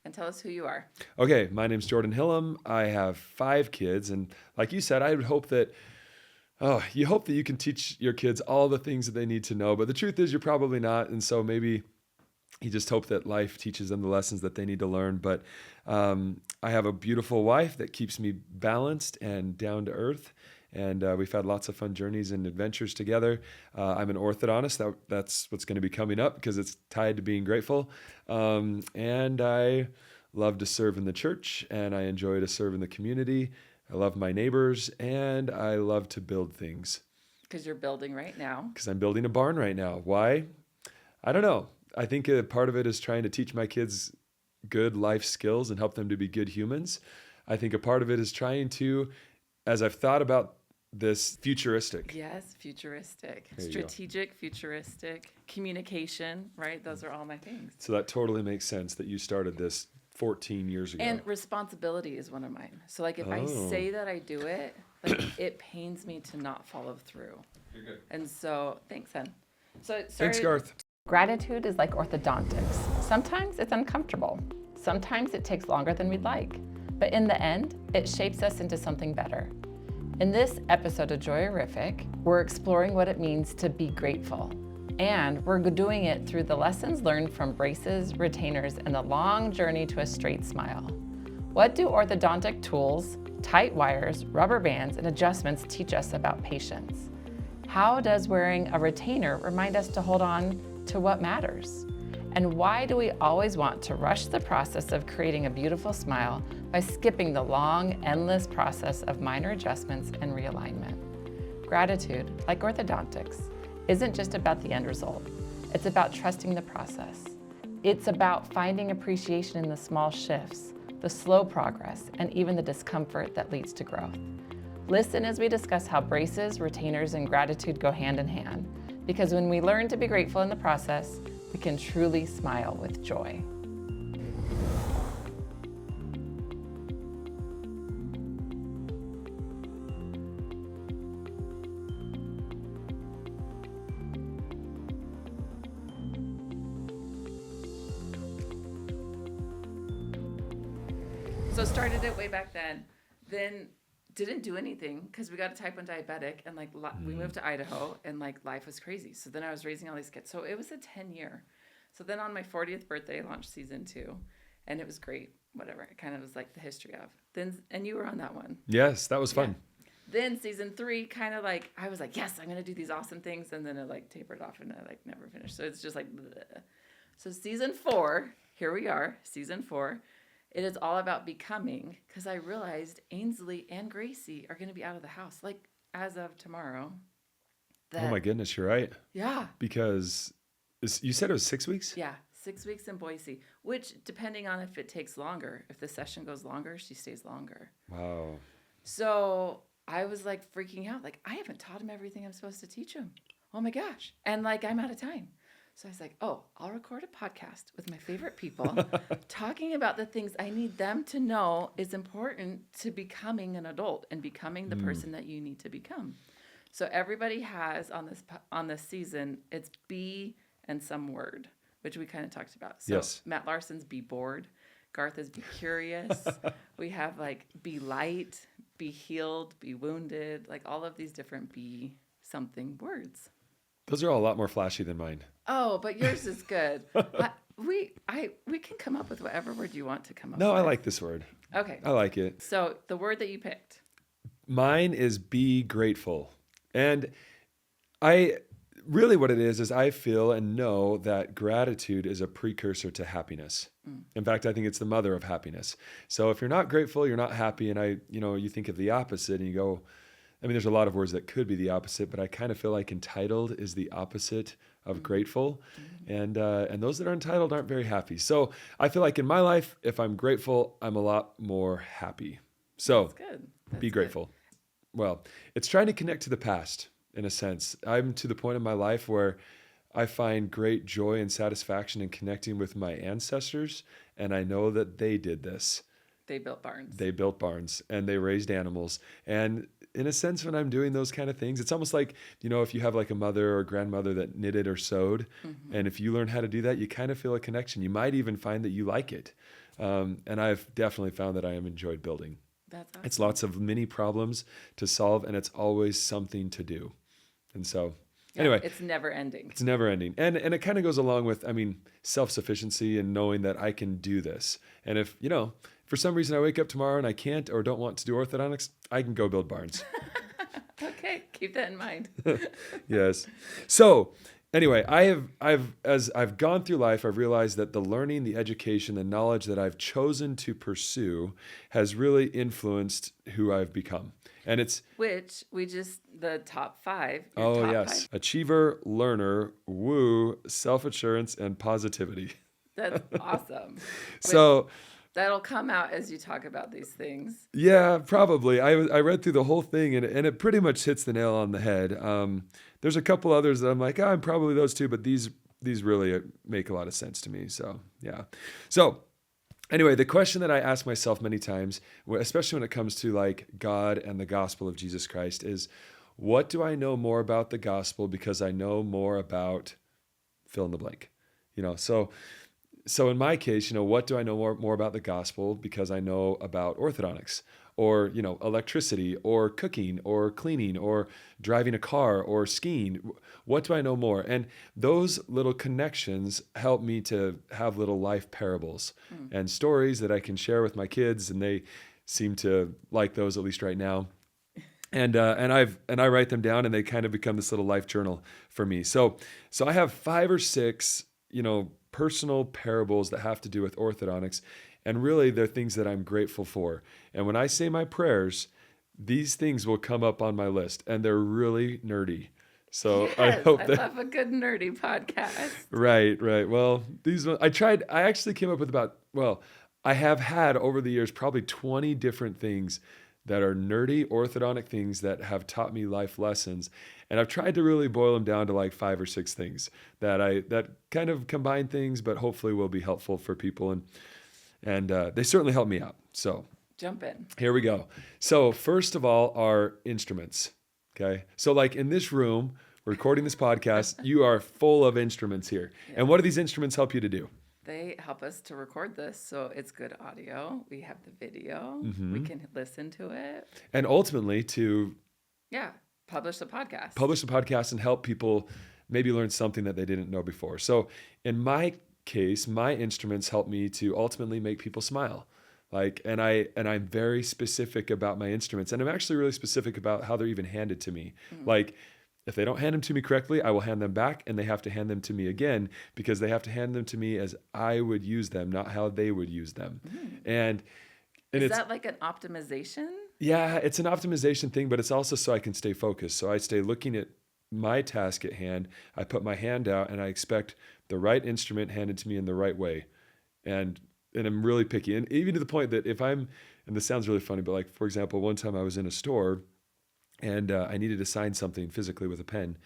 and tell us who you are. Okay, my name's Jordan Hillam. I have 5 kids, and like you said, I would hope that you hope that you can teach your kids all the things that they need to know, but the truth is you're probably not, and so maybe you just hope that life teaches them the lessons that they need to learn. But I have a beautiful wife that keeps me balanced and down to earth, and we've had lots of fun journeys and adventures together. I'm an orthodontist. That's what's going to be coming up because it's tied to being grateful. And I love to serve in the church, and I enjoy to serve in the community. I love my neighbors, and I love to build things. Because you're building right now. Because I'm building a barn right now. Why? I don't know. I think a part of it is trying to teach my kids good life skills and help them to be good humans. I think a part of it is trying to, as I've thought about this, futuristic. Yes, futuristic. Strategic, futuristic, communication, right? Those are all my things. So that totally makes sense that you started this 14 years ago. And responsibility is one of mine. So like if I say that I do it, like it pains me to not follow through. You're good. And so thanks, Hen. So Thanks, Garth. Gratitude is like orthodontics. Sometimes it's uncomfortable. Sometimes it takes longer than we'd like. But in the end, it shapes us into something better. In this episode of JOYrific, we're exploring what it means to be grateful. And we're doing it through the lessons learned from braces, retainers, and the long journey to a straight smile. What do orthodontic tools, tight wires, rubber bands, and adjustments teach us about patience? How does wearing a retainer remind us to hold on to what matters? And why do we always want to rush the process of creating a beautiful smile by skipping the long, endless process of minor adjustments and realignment? Gratitude, like orthodontics, isn't just about the end result. It's about trusting the process. It's about finding appreciation in the small shifts, the slow progress, and even the discomfort that leads to growth. Listen as we discuss how braces, retainers, and gratitude go hand in hand, because when we learn to be grateful in the process, we can truly smile with joy. So started it way back then didn't do anything because we got a type 1 diabetic and we moved to Idaho and like life was crazy. So then I was raising all these kids. So it was a 10-year. So then on my 40th birthday, I launched season 2 and it was great. Whatever. It kind of was like the history of. And you were on that one. Yes, that was fun. Yeah. Then season 3 kind of like, I was like, yes, I'm going to do these awesome things. And then it like tapered off and I like never finished. So it's just like, bleh. So season 4, here we are, season 4. It is all about becoming, because I realized Ainsley and Gracie are going to be out of the house, like as of tomorrow. Oh my goodness, you're right. Yeah. Because you said it was 6 weeks? Yeah, 6 weeks in Boise, which depending on if it takes longer, if the session goes longer, she stays longer. Wow. So I was like freaking out. Like, I haven't taught him everything I'm supposed to teach him. Oh my gosh. And like, I'm out of time. So I was like, I'll record a podcast with my favorite people talking about the things I need them to know is important to becoming an adult and becoming the person that you need to become. So everybody has on this season, it's be and some word, which we kind of talked about. So yes. Matt Larson's be bored. Garth is be curious. We have like be light, be healed, be wounded, like all of these different be something words. Those are all a lot more flashy than mine. Oh, but yours is good. We can come up with whatever word you want to come up with. No, I like this word. Okay. I like it. So the word that you picked. Mine is be grateful. And what it is I feel and know that gratitude is a precursor to happiness. In fact, I think it's the mother of happiness. So if you're not grateful, you're not happy. And you think of the opposite and you go, there's a lot of words that could be the opposite, but I kind of feel like entitled is the opposite of grateful. And those that are entitled aren't very happy. So I feel like in my life, if I'm grateful, I'm a lot more happy. So That's good. Be grateful. Well, it's trying to connect to the past in a sense. I'm to the point in my life where I find great joy and satisfaction in connecting with my ancestors. And I know that they did this. They built barns. They built barns and they raised animals. And in a sense, when I'm doing those kind of things, it's almost like, if you have like a mother or grandmother that knitted or sewed, and if you learn how to do that, you kind of feel a connection. You might even find that you like it. And I've definitely found that I have enjoyed building. That's awesome. It's lots of mini problems to solve, and it's always something to do. And so, anyway, it's never ending. it's never ending. And it kind of goes along with, self-sufficiency and knowing that I can do this. And if, for some reason I wake up tomorrow and I can't or don't want to do orthodontics, I can go build barns. Okay, keep that in mind. Yes. So anyway, as I've gone through life, I've realized that the learning, the education, the knowledge that I've chosen to pursue has really influenced who I've become. And it's Which the top 5. Oh, yes. Achiever, learner, woo, self-assurance, and positivity. That's awesome. So That'll come out as you talk about these things. yeah, probably. I read through the whole thing and it pretty much hits the nail on the head. There's a couple others that I'm like, I'm probably those two, but these really make a lot of sense to me. So yeah. So anyway, the question that I ask myself many times, especially when it comes to like God and the gospel of Jesus Christ, is what do I know more about the gospel because I know more about fill in the blank? So in my case, what do I know more about the gospel because I know about orthodontics or, electricity or cooking or cleaning or driving a car or skiing? What do I know more? And those little connections help me to have little life parables and stories that I can share with my kids. And they seem to like those, at least right now. And I write them down and they kind of become this little life journal for me. So I have 5 or 6, personal parables that have to do with orthodontics. And really they're things that I'm grateful for. And when I say my prayers, these things will come up on my list and they're really nerdy. So Yes, I hope I that. love a good nerdy podcast. Right. Well, I actually came up with I have had over the years probably 20 different things that are nerdy orthodontic things that have taught me life lessons. And I've tried to really boil them down to like 5 or 6 things that kind of combine things, but hopefully will be helpful for people. And they certainly help me out. So Jump in. here we go. So first of all, are instruments. Okay. So like in this room, we're recording this podcast, you are full of instruments here. Yeah. And what do these instruments help you to do? They help us to record this, so it's good audio. We have the video. Mm-hmm. We can listen to it. And ultimately to Publish the podcast. publish the podcast and help people maybe learn something that they didn't know before. So in my case, my instruments help me to ultimately make people smile. And I'm very specific about my instruments, and I'm actually really specific about how they're even handed to me. Mm-hmm. If they don't hand them to me correctly, I will hand them back, and they have to hand them to me again because they have to hand them to me as I would use them, not how they would use them. And Is that like an optimization? Yeah, it's an optimization thing, but it's also so I can stay focused. So I stay looking at my task at hand. I put my hand out and I expect the right instrument handed to me in the right way. And I'm really picky. And even to the point that and this sounds really funny, but like, for example, one time I was in a store and I needed to sign something physically with a pen.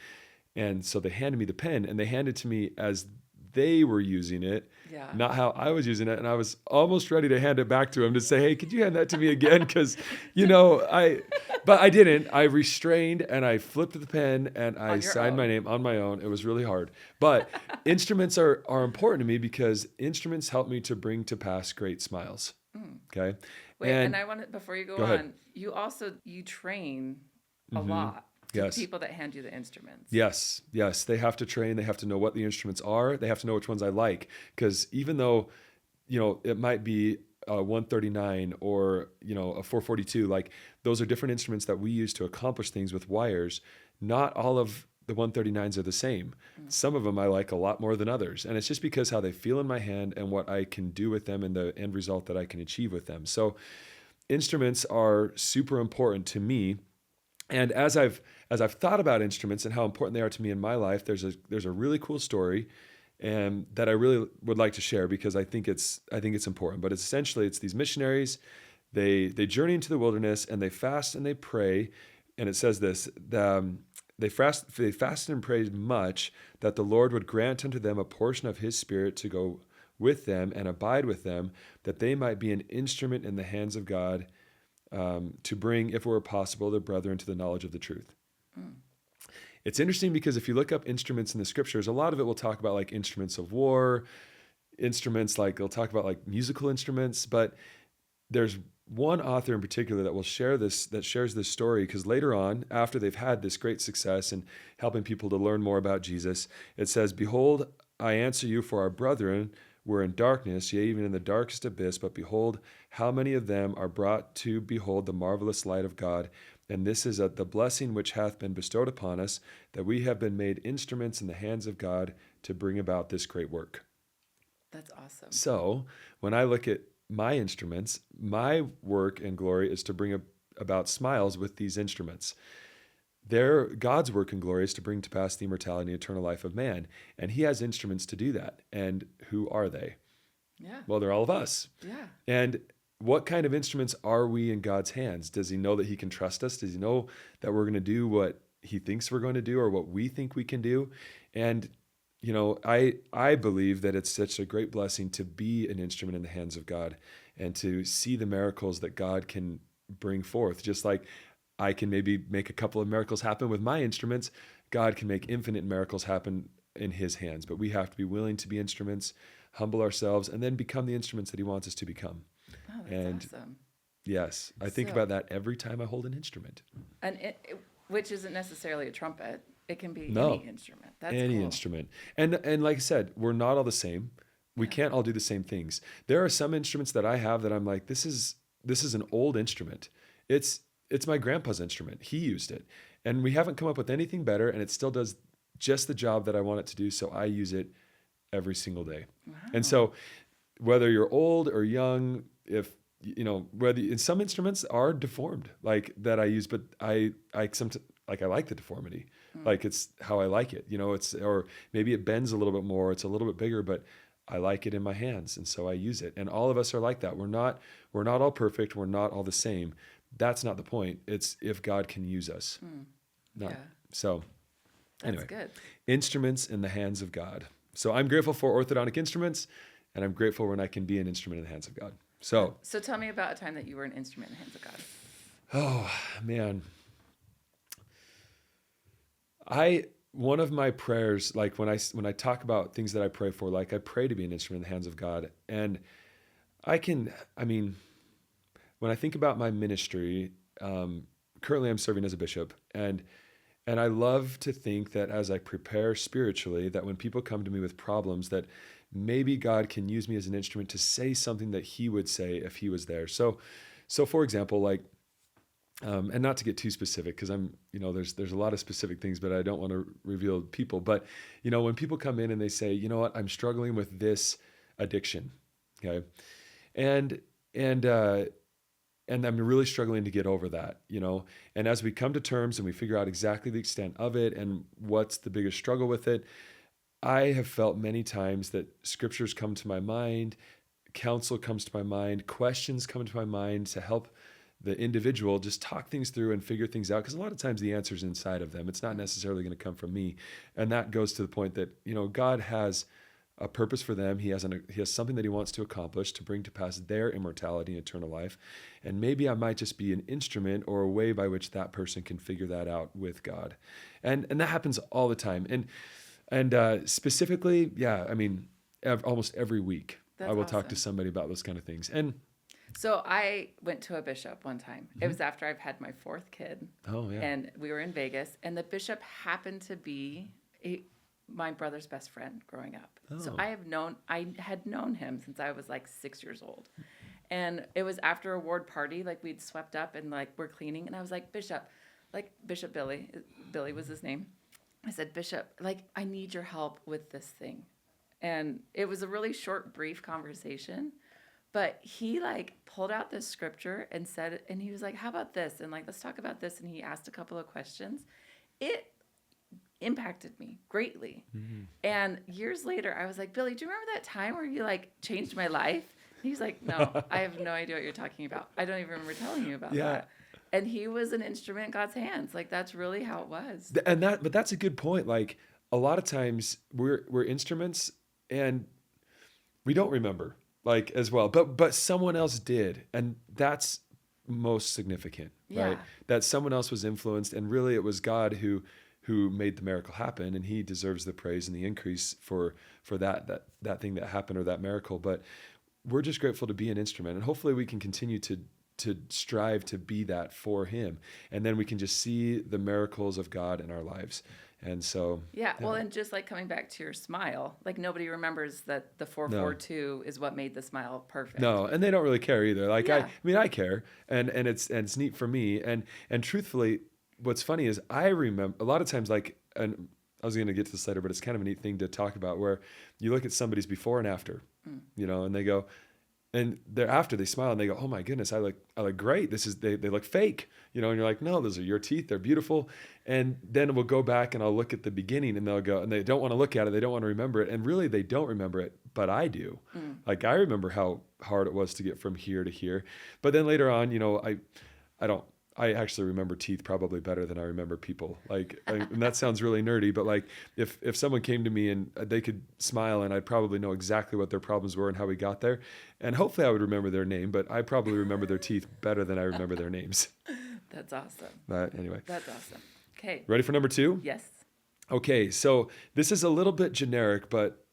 And so they handed me the pen and they handed it to me as they were using it, not how I was using it. And I was almost ready to hand it back to him to say, hey, could you hand that to me again? Because, but I didn't. I restrained and I flipped the pen and I signed my name on my own. It was really hard. But instruments are important to me because instruments help me to bring to pass great smiles. Okay. Wait, and I want to, before you go on, ahead. you train a lot. Yes. People that hand you the instruments. Yes. They have to train. They have to know what the instruments are. They have to know which ones I like. Because even though, it might be a 139 or, a 442, like those are different instruments that we use to accomplish things with wires. Not all of the 139s are the same. Some of them I like a lot more than others. And it's just because how they feel in my hand and what I can do with them and the end result that I can achieve with them. So instruments are super important to me. And as I've thought about instruments and how important they are to me in my life, there's a really cool story that I really would like to share because I think it's important. But essentially it's these missionaries, they journey into the wilderness and they fast and they pray, and it says this: they fasted and prayed much that the Lord would grant unto them a portion of His Spirit to go with them and abide with them, that they might be an instrument in the hands of God. To bring, if it were possible, their brethren to the knowledge of the truth. It's interesting because if you look up instruments in the scriptures, a lot of it will talk about like instruments of war, instruments, like they'll talk about like musical instruments, but there's one author in particular that shares this story, because later on, after they've had this great success in helping people to learn more about Jesus, it says, "Behold, I answer you, for our brethren were in darkness, yea, even in the darkest abyss, but behold, how many of them are brought to behold the marvelous light of God. And this is the blessing which hath been bestowed upon us, that we have been made instruments in the hands of God to bring about this great work." That's awesome. So when I look at my instruments, my work and glory is to bring about smiles with these instruments. God's work and glory is to bring to pass the immortality and eternal life of man. And he has instruments to do that. And who are they? Yeah. Well, they're all of us. Yeah. And what kind of instruments are we in God's hands? Does he know that he can trust us? Does he know that we're going to do what he thinks we're going to do, or what we think we can do? And I believe that it's such a great blessing to be an instrument in the hands of God and to see the miracles that God can bring forth. Just like I can maybe make a couple of miracles happen with my instruments, God can make infinite miracles happen in his hands. But we have to be willing to be instruments, humble ourselves, and then become the instruments that he wants us to become. Oh, that's awesome. Yes, I think about that every time I hold an instrument. And which isn't necessarily a trumpet. It can be No. any instrument. That's Any cool. instrument. And like I said, we're not all the same. We can't all do the same things. There are some instruments that I have that I'm like, this is an old instrument. It's my grandpa's instrument. He used it. And we haven't come up with anything better, and it still does just the job that I want it to do, so I use it every single day. Wow. And so whether you're old or young, whether some instruments are deformed, like that I use, but I sometimes, like, I like the deformity. Like, it's how I like it, or maybe it bends a little bit more, it's a little bit bigger, but I like it in my hands. And so I use it. And all of us are like that. We're not all perfect. We're not all the same. That's not the point. It's if God can use us. So anyway, That's good. Instruments in the hands of God. So I'm grateful for orthodontic instruments, and I'm grateful when I can be an instrument in the hands of God. So tell me about a time that you were an instrument in the hands of God. Oh, man. One of my prayers, like when I talk about things that I pray for, like I pray to be an instrument in the hands of God. And when I think about my ministry, currently I'm serving as a bishop, and I love to think that as I prepare spiritually, that when people come to me with problems, that maybe God can use me as an instrument to say something that he would say if he was there. So for example, like, and not to get too specific, because there's a lot of specific things, but I don't want to reveal people. But, when people come in and they say, you know what, I'm struggling with this addiction. Okay. And I'm really struggling to get over that, and as we come to terms and we figure out exactly the extent of it and what's the biggest struggle with it, I have felt many times that scriptures come to my mind, counsel comes to my mind, questions come to my mind to help the individual just talk things through and figure things out. Because a lot of times the answer's inside of them. It's not necessarily going to come from me. And that goes to the point that, God has a purpose for them. He has something that he wants to accomplish to bring to pass their immortality and eternal life. And maybe I might just be an instrument or a way by which that person can figure that out with God. And that happens all the time. And specifically, almost every week I will talk to somebody about those kind of things. And so I went to a bishop one time. It was after I've had my fourth kid. Oh, yeah. And we were in Vegas, and the bishop happened to be my brother's best friend growing up. Oh. So I had known him since I was like 6 years old. And it was after a ward party, like we'd swept up and like we're cleaning. And I was like, Bishop Billy was his name. I said, Bishop, like, I need your help with this thing. And it was a really short, brief conversation. But he like pulled out this scripture and said, and he was like, how about this? And like, let's talk about this. And he asked a couple of questions. It impacted me greatly. Mm-hmm. And years later, I was like, Billy, do you remember that time where you like changed my life? And he's like, no, I have no idea what you're talking about. I don't even remember telling you about that. And he was an instrument in God's hands. Like, that's really how it was. But that's a good point. Like, a lot of times we're instruments and we don't remember, like, as well, but someone else did. And that's most significant, right? That someone else was influenced, and really it was God who who made the miracle happen, and he deserves the praise and the increase for that thing that happened or that miracle. But we're just grateful to be an instrument, and hopefully we can continue to strive to be that for him, and then we can just see the miracles of God in our lives. And so well, and just like coming back to your smile, like nobody remembers that the 442 is what made the smile perfect. No, and they don't really care either. Like Yeah. I mean I care, and it's neat for me, and truthfully, what's funny is I remember a lot of times, like, and I was going to get to this later, but it's kind of a neat thing to talk about, where you look at somebody's before and after, and they go, and they're after, they smile and they go, oh my goodness, I look great. They look fake, and you're like, no, those are your teeth. They're beautiful. And then we'll go back and I'll look at the beginning, and they'll go, and they don't want to look at it. They don't want to remember it. And really they don't remember it, but I do. Like I remember how hard it was to get from here to here. But then later on, I actually remember teeth probably better than I remember people. And that sounds really nerdy, but like if someone came to me and they could smile, and I'd probably know exactly what their problems were and how we got there. And hopefully I would remember their name, but I probably remember their teeth better than I remember their names. That's awesome. But anyway. That's awesome. Okay. Ready for number 2? Yes. Okay, so this is a little bit generic, but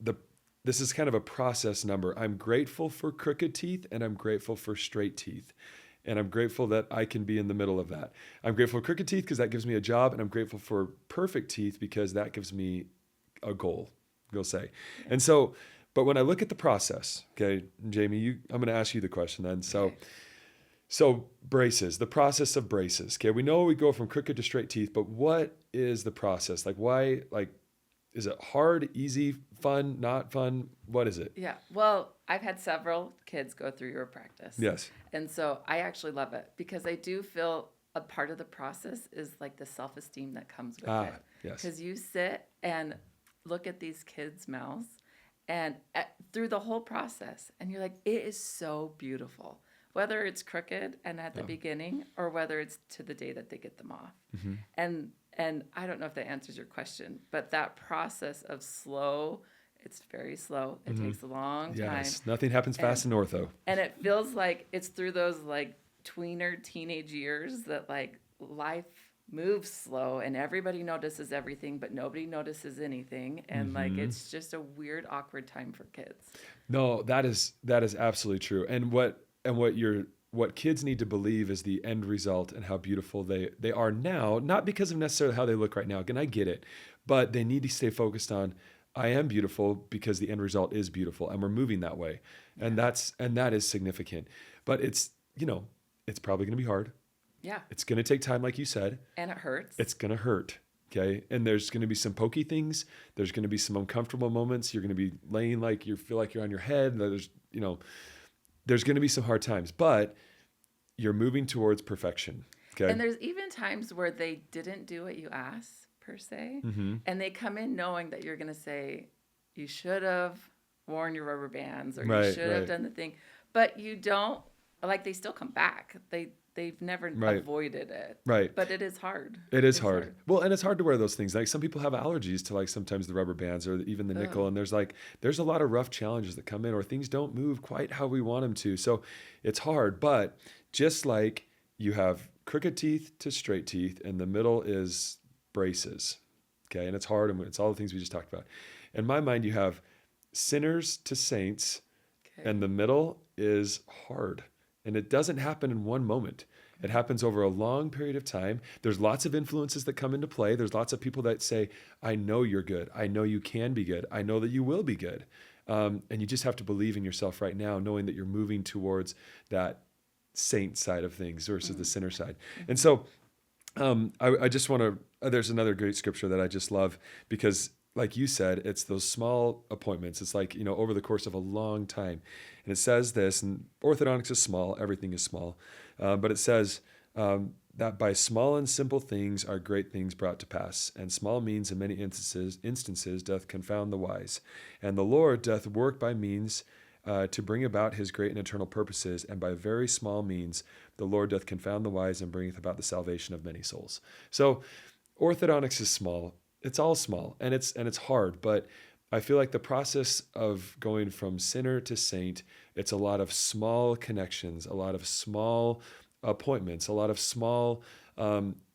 this is kind of a process number. I'm grateful for crooked teeth, and I'm grateful for straight teeth. And I'm grateful that I can be in the middle of that. I'm grateful for crooked teeth because that gives me a job, and I'm grateful for perfect teeth because that gives me a goal, we'll say. Yeah. And so, but when I look at the process, okay, Jamie, I'm going to ask you the question then. So braces, the process of braces. Okay, we know we go from crooked to straight teeth, but what is the process? Like why, is it hard, easy, fun, not fun? What is it? Yeah. Well, I've had several kids go through your practice. Yes. And so I actually love it because I do feel a part of the process is like the self-esteem that comes with it. Yes. Because you sit and look at these kids' mouths and through the whole process, and you're like, it is so beautiful. Whether it's crooked and at the beginning, or whether it's to the day that they get them off. Mm-hmm. And I don't know if that answers your question, but that process of slow, it's very slow. It takes a long time. Yes, nothing happens fast in ortho. And it feels like it's through those tweener teenage years that life moves slow and everybody notices everything, but nobody notices anything. And it's just a weird, awkward time for kids. No, that is absolutely true. And what kids need to believe is the end result and how beautiful they are now, not because of necessarily how they look right now. Again, I get it, but they need to stay focused on, I am beautiful because the end result is beautiful, and we're moving that way. Yeah. And that is significant. But it's probably going to be hard. Yeah. It's going to take time, like you said. And it hurts. It's going to hurt. Okay. And there's going to be some pokey things. There's going to be some uncomfortable moments. You're going to be laying like you feel like you're on your head. And there's going to be some hard times, but you're moving towards perfection. Okay. And there's even times where they didn't do what you asked, per se. Mm-hmm. And they come in knowing that you're going to say, you should have worn your rubber bands, or Right, you should have done the thing. But you don't, they still come back. They've never avoided it. Right. But it is hard. It's hard. Well, and it's hard to wear those things. Like some people have allergies to sometimes the rubber bands or even the nickel. And there's a lot of rough challenges that come in, or things don't move quite how we want them to. So it's hard. But just like you have crooked teeth to straight teeth, and the middle is braces. Okay. And it's hard. And it's all the things we just talked about. In my mind, you have sinners to saints, and the middle is hard. And it doesn't happen in one moment. It happens over a long period of time. There's lots of influences that come into play. There's lots of people that say, I know you're good. I know you can be good. I know that you will be good. And you just have to believe in yourself right now, knowing that you're moving towards that saint side of things versus the sinner side. And so I just want to, there's another great scripture that I just love, because like you said, it's those small appointments. It's over the course of a long time. And it says this, and orthodontics is small, everything is small. But it says that by small and simple things are great things brought to pass. And small means in many instances doth confound the wise. And the Lord doth work by means to bring about his great and eternal purposes. And by very small means, the Lord doth confound the wise and bringeth about the salvation of many souls. So orthodontics is small. It's all small, and it's hard, but I feel like the process of going from sinner to saint, it's a lot of small connections, a lot of small appointments, a lot of small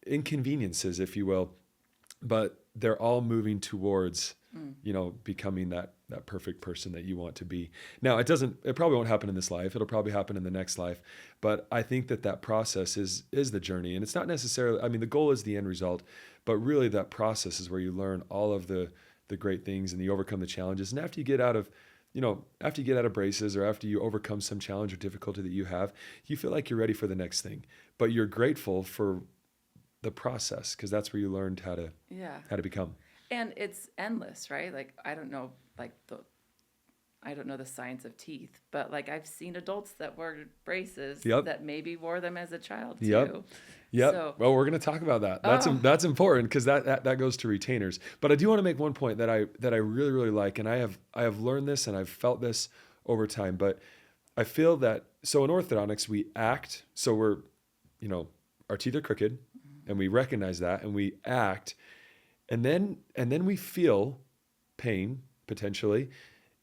inconveniences, if you will, but they're all moving towards, becoming that perfect person that you want to be. Now, it probably won't happen in this life. It'll probably happen in the next life. But I think that process is the journey. And it's not necessarily, the goal is the end result, but really that process is where you learn all of the great things and you overcome the challenges. And after you get out of braces, or after you overcome some challenge or difficulty that you have, you feel like you're ready for the next thing, but you're grateful for the process, because that's where you learned how to become. And it's endless, right? Like, I don't know the science of teeth, but like I've seen adults that wore braces that maybe wore them as a child too. Yep. So, well, we're going to talk about that. That's important, because that goes to retainers. But I do want to make one point that I really, really like, and I have learned this and I've felt this over time. But I feel that, so in orthodontics we act. So we're, our teeth are crooked, and we recognize that, and we act, and then we feel pain potentially,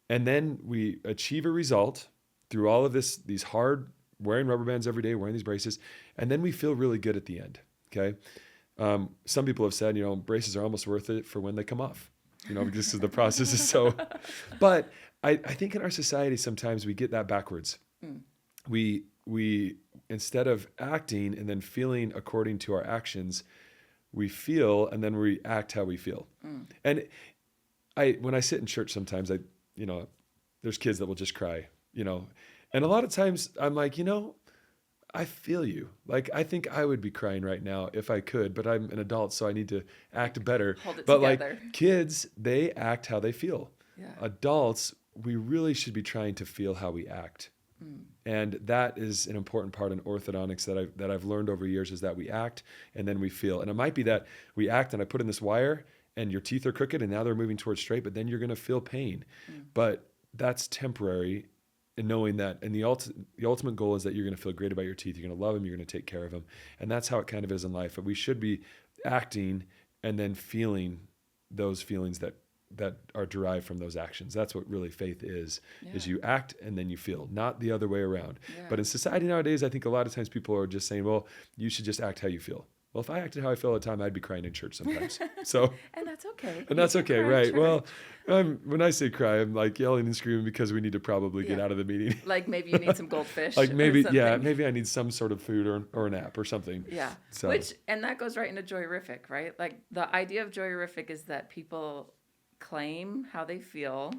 and then we achieve a result through all of these hard, wearing rubber bands every day, wearing these braces, and then we feel really good at the end. Okay. Some people have said, braces are almost worth it for when they come off, because the process is so, but I think in our society, sometimes we get that backwards. We, instead of acting and then feeling according to our actions, we feel, and then we act how we feel. And when I sit in church, sometimes there's kids that will just cry, and a lot of times I'm like, I feel you. Like, I think I would be crying right now if I could, but I'm an adult, so I need to act better. Hold it but together. Like kids, they act how they feel. Yeah. Adults, we really should be trying to feel how we act. And that is an important part in orthodontics that I've learned over years, is that we act and then we feel. And it might be that we act and I put in this wire and your teeth are crooked and now they're moving towards straight, but then you're going to feel pain. But that's temporary. And knowing that, and the ultimate goal is that you're going to feel great about your teeth. You're going to love them. You're going to take care of them. And that's how it kind of is in life. But we should be acting and then feeling those feelings that are derived from those actions. That's what really faith is you act and then you feel, not the other way around. Yeah. But in society nowadays, I think a lot of times people are just saying, well, you should just act how you feel. Well, if I acted how I feel all the time, I'd be crying in church sometimes. So, and that's okay. And that's okay, right? Well, when I say cry, I'm like yelling and screaming because we need to probably get out of the meeting. Like maybe you need some goldfish. Like maybe I need some sort of food or a nap or something. Yeah. So. And that goes right into JOYrific, right? Like the idea of JOYrific is that people claim how they feel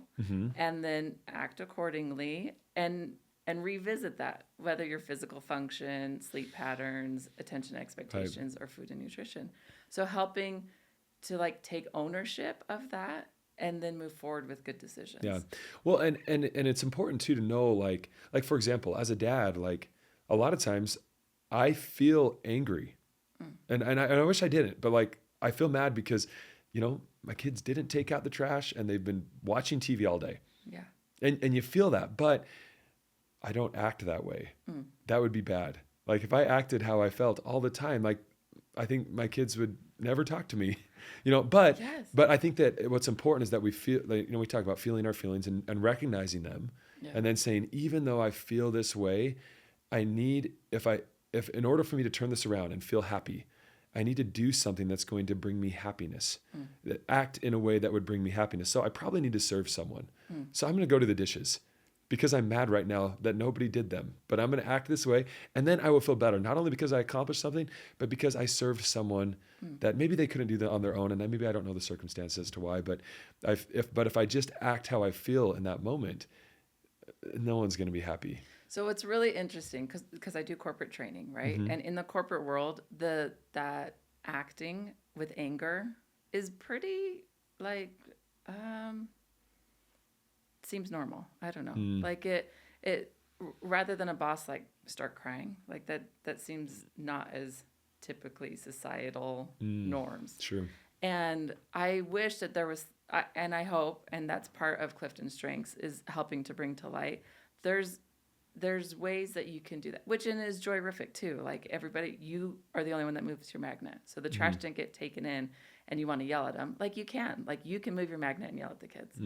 and then act accordingly and revisit that, whether your physical function, sleep patterns, attention expectations, or food and nutrition. So helping to like take ownership of that and then move forward with good decisions. Yeah. Well, and it's important too to know, like for example, as a dad, like a lot of times I feel angry and I wish I didn't, but like I feel mad because, my kids didn't take out the trash and they've been watching TV all day. Yeah. And you feel that, but I don't act that way. That would be bad. Like if I acted how I felt all the time, like I think my kids would never talk to me, but I think that what's important is that we feel like, we talk about feeling our feelings and recognizing them and then saying, even though I feel this way, I need, if in order for me to turn this around and feel happy, I need to do something that's going to bring me happiness, act in a way that would bring me happiness. So I probably need to serve someone. So I'm going to go do the dishes because I'm mad right now that nobody did them, but I'm going to act this way. And then I will feel better, not only because I accomplished something, but because I served someone that maybe they couldn't do that on their own. And maybe I don't know the circumstances as to why, but if I just act how I feel in that moment, no one's going to be happy. So it's really interesting because I do corporate training, right? And in the corporate world, that acting with anger is pretty like seems normal. I don't know. Like it rather than a boss like start crying, like that seems not as typically societal norms. True. And I wish that there was, and I hope, and that's part of Clifton's strengths is helping to bring to light. There's ways that you can do that, which is JOYrific too. Like everybody, you are the only one that moves your magnet. So the trash didn't get taken in and you want to yell at them. Like you can move your magnet and yell at the kids.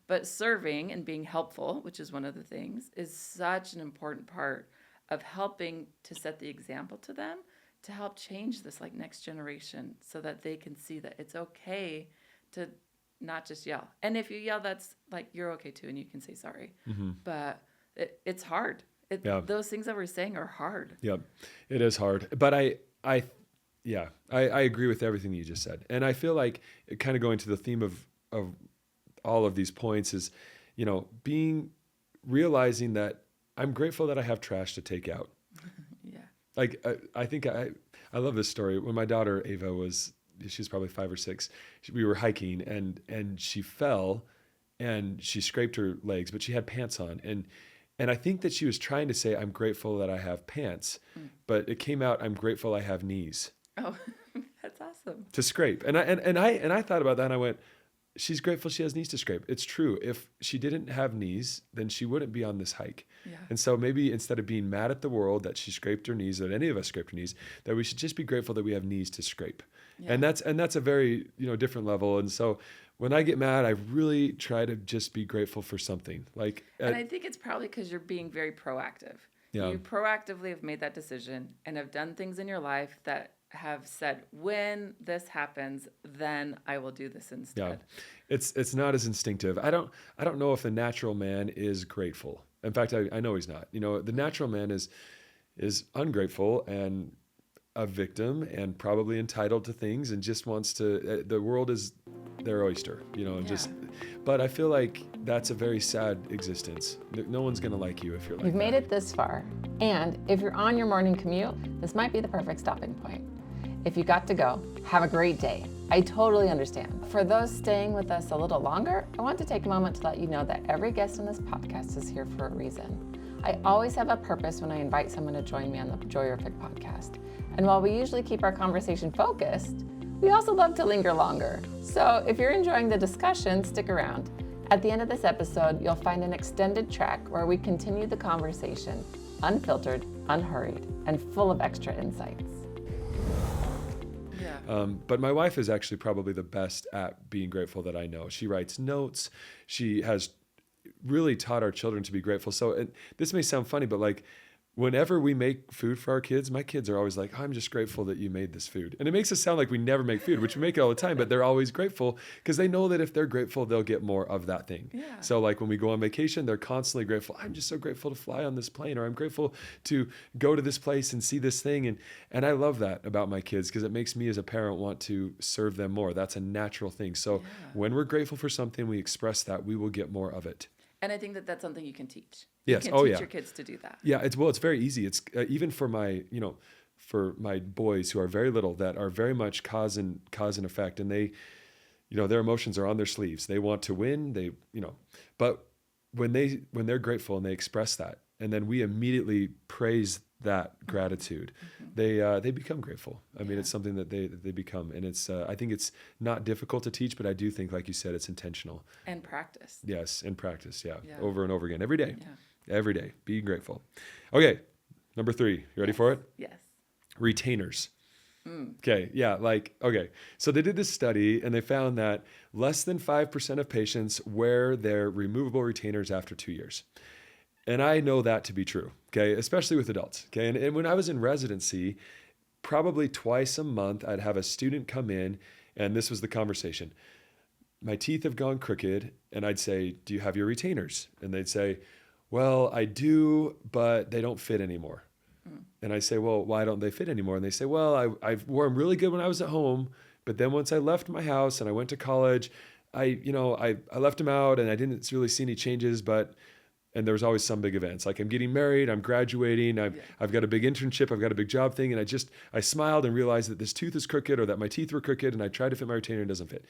But serving and being helpful, which is one of the things, is such an important part of helping to set the example to them to help change this like next generation so that they can see that it's okay to not just yell. And if you yell, that's like, you're okay too. And you can say sorry, but it's hard. Those things that we're saying are hard. Yep. It is hard, but I agree with everything you just said. And I feel like kind of going to the theme of all of these points is, realizing that I'm grateful that I have trash to take out. Yeah. Like, I think I love this story. When my daughter Ava she's probably 5 or 6, we were hiking and she fell and she scraped her legs, but she had pants on. And I think that she was trying to say, I'm grateful that I have pants, but it came out, I'm grateful I have knees. Oh, that's awesome. To scrape. And I thought about that and I went, she's grateful she has knees to scrape. It's true. If she didn't have knees, then she wouldn't be on this hike. Yeah. And so maybe instead of being mad at the world that she scraped her knees, that any of us scraped her knees, that we should just be grateful that we have knees to scrape. Yeah. And that's a very, different level. And so when I get mad, I really try to just be grateful for something. And I think it's probably because you're being very proactive. Yeah. You proactively have made that decision and have done things in your life that have said, when this happens, then I will do this instead. Yeah. It's not as instinctive. I don't know if the natural man is grateful. In fact, I know he's not. The natural man is ungrateful and a victim and probably entitled to things and just wants to, the world is their oyster, but I feel like that's a very sad existence. No one's going to like you if you're like You've made it this far. And if you're on your morning commute, this might be the perfect stopping point. If you got to go, have a great day. I totally understand. For those staying with us a little longer, I want to take a moment to let you know that every guest on this podcast is here for a reason. I always have a purpose when I invite someone to join me on the JOYrific podcast. And while we usually keep our conversation focused, we also love to linger longer. So if you're enjoying the discussion, stick around. At the end of this episode, you'll find an extended track where we continue the conversation, unfiltered, unhurried, and full of extra insights. Yeah. But my wife is actually probably the best at being grateful that I know. She writes notes. She has really taught our children to be grateful. So this may sound funny, but whenever we make food for our kids, my kids are always like, I'm just grateful that you made this food. And it makes us sound like we never make food, which we make it all the time, but they're always grateful because they know that if they're grateful, they'll get more of that thing. Yeah. So when we go on vacation, they're constantly grateful. I'm just so grateful to fly on this plane, or I'm grateful to go to this place and see this thing. And I love that about my kids because it makes me as a parent want to serve them more. That's a natural thing. So when we're grateful for something, we express that, we will get more of it. And I think that that's something you can teach. Yes. You can teach your kids to do that. Yeah. It's very easy. It's even for my, for my boys who are very little, that are very much cause and effect. And they, their emotions are on their sleeves. They want to win. But when they're grateful and they express that, and then we immediately praise that gratitude, they become grateful. I mean, it's something that they become, and it's I think it's not difficult to teach, but I do think, like you said, it's intentional and practice. Yes, and practice. Yeah, over and over again, every day. Yeah. Every day, be grateful. Okay, number 3. You ready for it? Yes. Retainers. Okay, yeah, okay. So they did this study and they found that less than 5% of patients wear their removable retainers after 2 years. And I know that to be true, okay, especially with adults, okay? And when I was in residency, probably twice a month, I'd have a student come in, and this was the conversation. My teeth have gone crooked, and I'd say, do you have your retainers? And they'd say, well, I do, but they don't fit anymore. And I say, well, why don't they fit anymore? And they say, well, I wore them really good when I was at home, but then once I left my house and I went to college, I left them out and I didn't really see any changes, and there was always some big events. Like I'm getting married, I'm graduating, I've got a big internship, I've got a big job thing, and I smiled and realized that this tooth is crooked or that my teeth were crooked, and I tried to fit my retainer and it doesn't fit.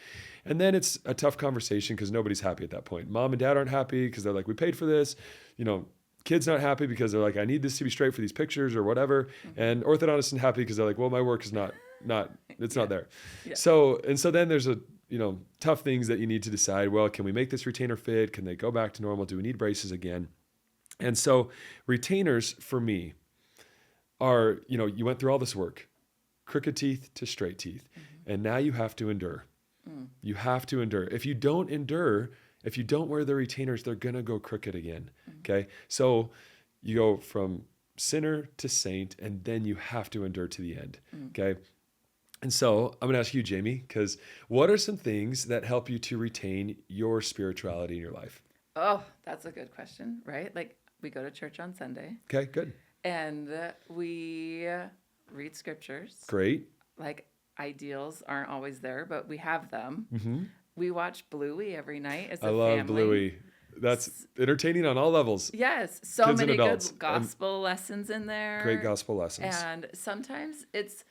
And then it's a tough conversation because nobody's happy at that point. Mom and dad aren't happy because they're like, we paid for this. Kids not happy because they're like, I need this to be straight for these pictures or whatever. And orthodontists isn't happy because they're like, well, my work is not there. Yeah. So then there's tough things that you need to decide. Well, can we make this retainer fit? Can they go back to normal? Do we need braces again? And so retainers for me are, you went through all this work, crooked teeth to straight teeth, and now you have to endure. You have to endure. If you don't endure, if you don't wear the retainers, they're going to go crooked again. Okay. So you go from sinner to saint, and then you have to endure to the end. Okay. And so I'm going to ask you, Jamie, because what are some things that help you to retain your spirituality in your life? Oh, that's a good question, right? Like we go to church on Sunday Okay, good. and we read scriptures. Great. Like ideals aren't always there, but we have them. We watch Bluey every night as a I family. love Bluey. That's entertaining on all levels. Yes, so Kids and many adults. good gospel lessons in there. Great gospel lessons. And sometimes it's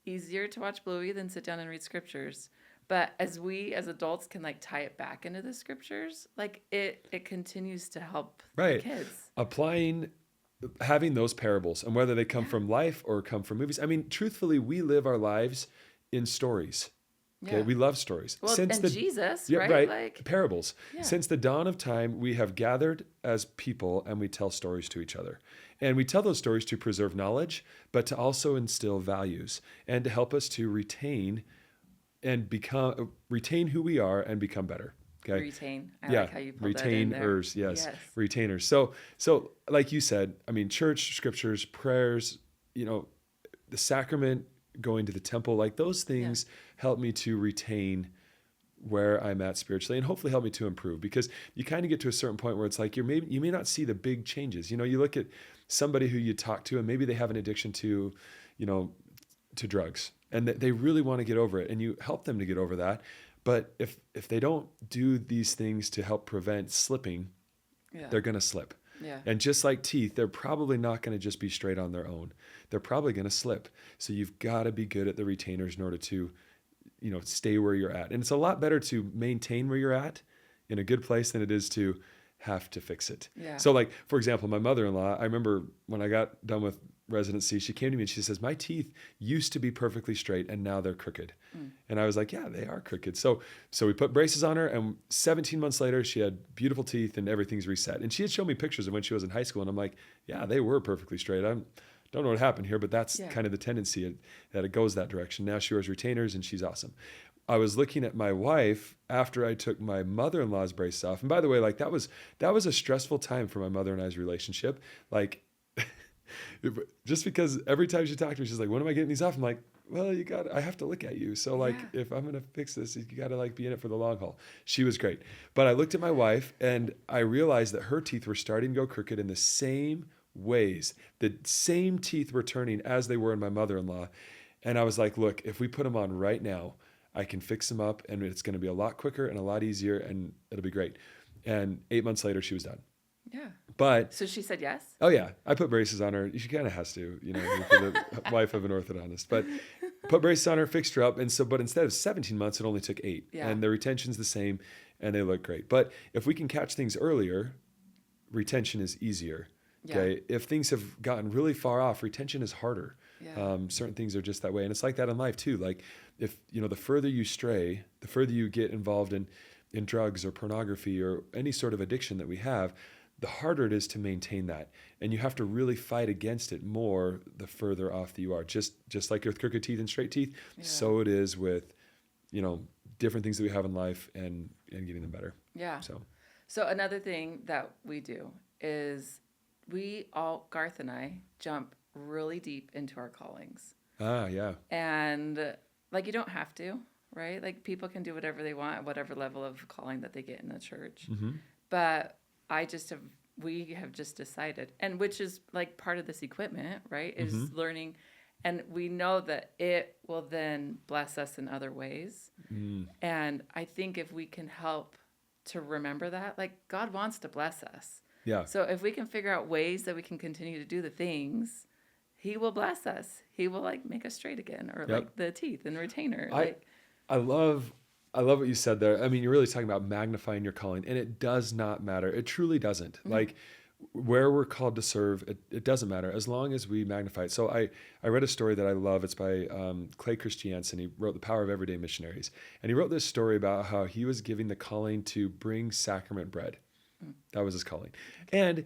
easier to watch Bluey than sit down and read scriptures. But as we as adults can like tie it back into the scriptures, like it continues to help the kids. Having those parables, and whether they come from life or come from movies. I mean, truthfully, we live our lives in stories. Okay, we love stories. Well, Jesus, yeah, right? Right. Like Parables. Yeah. Since the dawn of time, we have gathered as people and we tell stories to each other. And we tell those stories to preserve knowledge, but to also instill values and to help us to retain who we are and become better. Okay. Retain. I like how you put that in there. Retainers, yes. Retainers. So like you said, I mean, church, scriptures, prayers, the sacrament, going to the temple, like those things help me to retain where I'm at spiritually and hopefully help me to improve, because you kind of get to a certain point where it's like you may not see the big changes. You look at somebody who you talk to and maybe they have an addiction to drugs and they really want to get over it, and you help them to get over that. But if they don't do these things to help prevent slipping, they're going to slip. Yeah. And just like teeth, they're probably not going to just be straight on their own. They're probably going to slip. So you've got to be good at the retainers in order to, stay where you're at. And it's a lot better to maintain where you're at in a good place than it is to have to fix it. Yeah. So like, for example, my mother-in-law, I remember when I got done with residency, she came to me and she says, my teeth used to be perfectly straight and now they're crooked. And I was like, yeah, they are crooked. So we put braces on her, and 17 months later, she had beautiful teeth and everything's reset. And she had shown me pictures of when she was in high school, and I'm like, yeah, they were perfectly straight. I don't know what happened here, but that's kind of the tendency that it goes that direction. Now she wears retainers and she's awesome. I was looking at my wife after I took my mother-in-law's braces off. And by the way, like that was a stressful time for my mother and I's relationship. Like, just because every time she talked to me, she's like, when am I getting these off? I'm like, well, I have to look at you. So like, if I'm going to fix this, you got to like be in it for the long haul. She was great. But I looked at my wife and I realized that her teeth were starting to go crooked in the same ways. The same teeth were turning as they were in my mother-in-law. And I was like, look, if we put them on right now, I can fix them up and it's going to be a lot quicker and a lot easier and it'll be great. And 8 months later, she was done. Yeah. But so she said yes? Oh yeah. I put braces on her. She kind of has to, for the wife of an orthodontist, but put braces on her, fixed her up. And so, but instead of 17 months, it only took 8 and the retention's the same and they look great. But if we can catch things earlier, retention is easier. Okay. If things have gotten really far off, retention is harder. Certain things are just that way. And it's like that in life too. Like if, the further you stray, the further you get involved in drugs or pornography or any sort of addiction that we have, the harder it is to maintain that. And you have to really fight against it more the further off that you are. Just like with crooked teeth and straight teeth, so it is with, different things that we have in life and getting them better. Yeah. So another thing that we do is Garth and I jump really deep into our callings. Ah, yeah. And like, you don't have to, right? Like people can do whatever they want at whatever level of calling that they get in the church. Mm-hmm. But we have just decided, and which is like part of this equipment, right? Is learning. And we know that it will then bless us in other ways. And I think if we can help to remember that, like God wants to bless us. Yeah. So if we can figure out ways that we can continue to do the things, He will bless us. He will like make us straight again, or like the teeth and retainer. I love what you said there. I mean, you're really talking about magnifying your calling, and it does not matter. It truly doesn't. Mm-hmm. Like where we're called to serve, it doesn't matter as long as we magnify it. So I read a story that I love. It's by Clay Christiansen. He wrote The Power of Everyday Missionaries. And he wrote this story about how he was giving the calling to bring sacrament bread. That was his calling. And,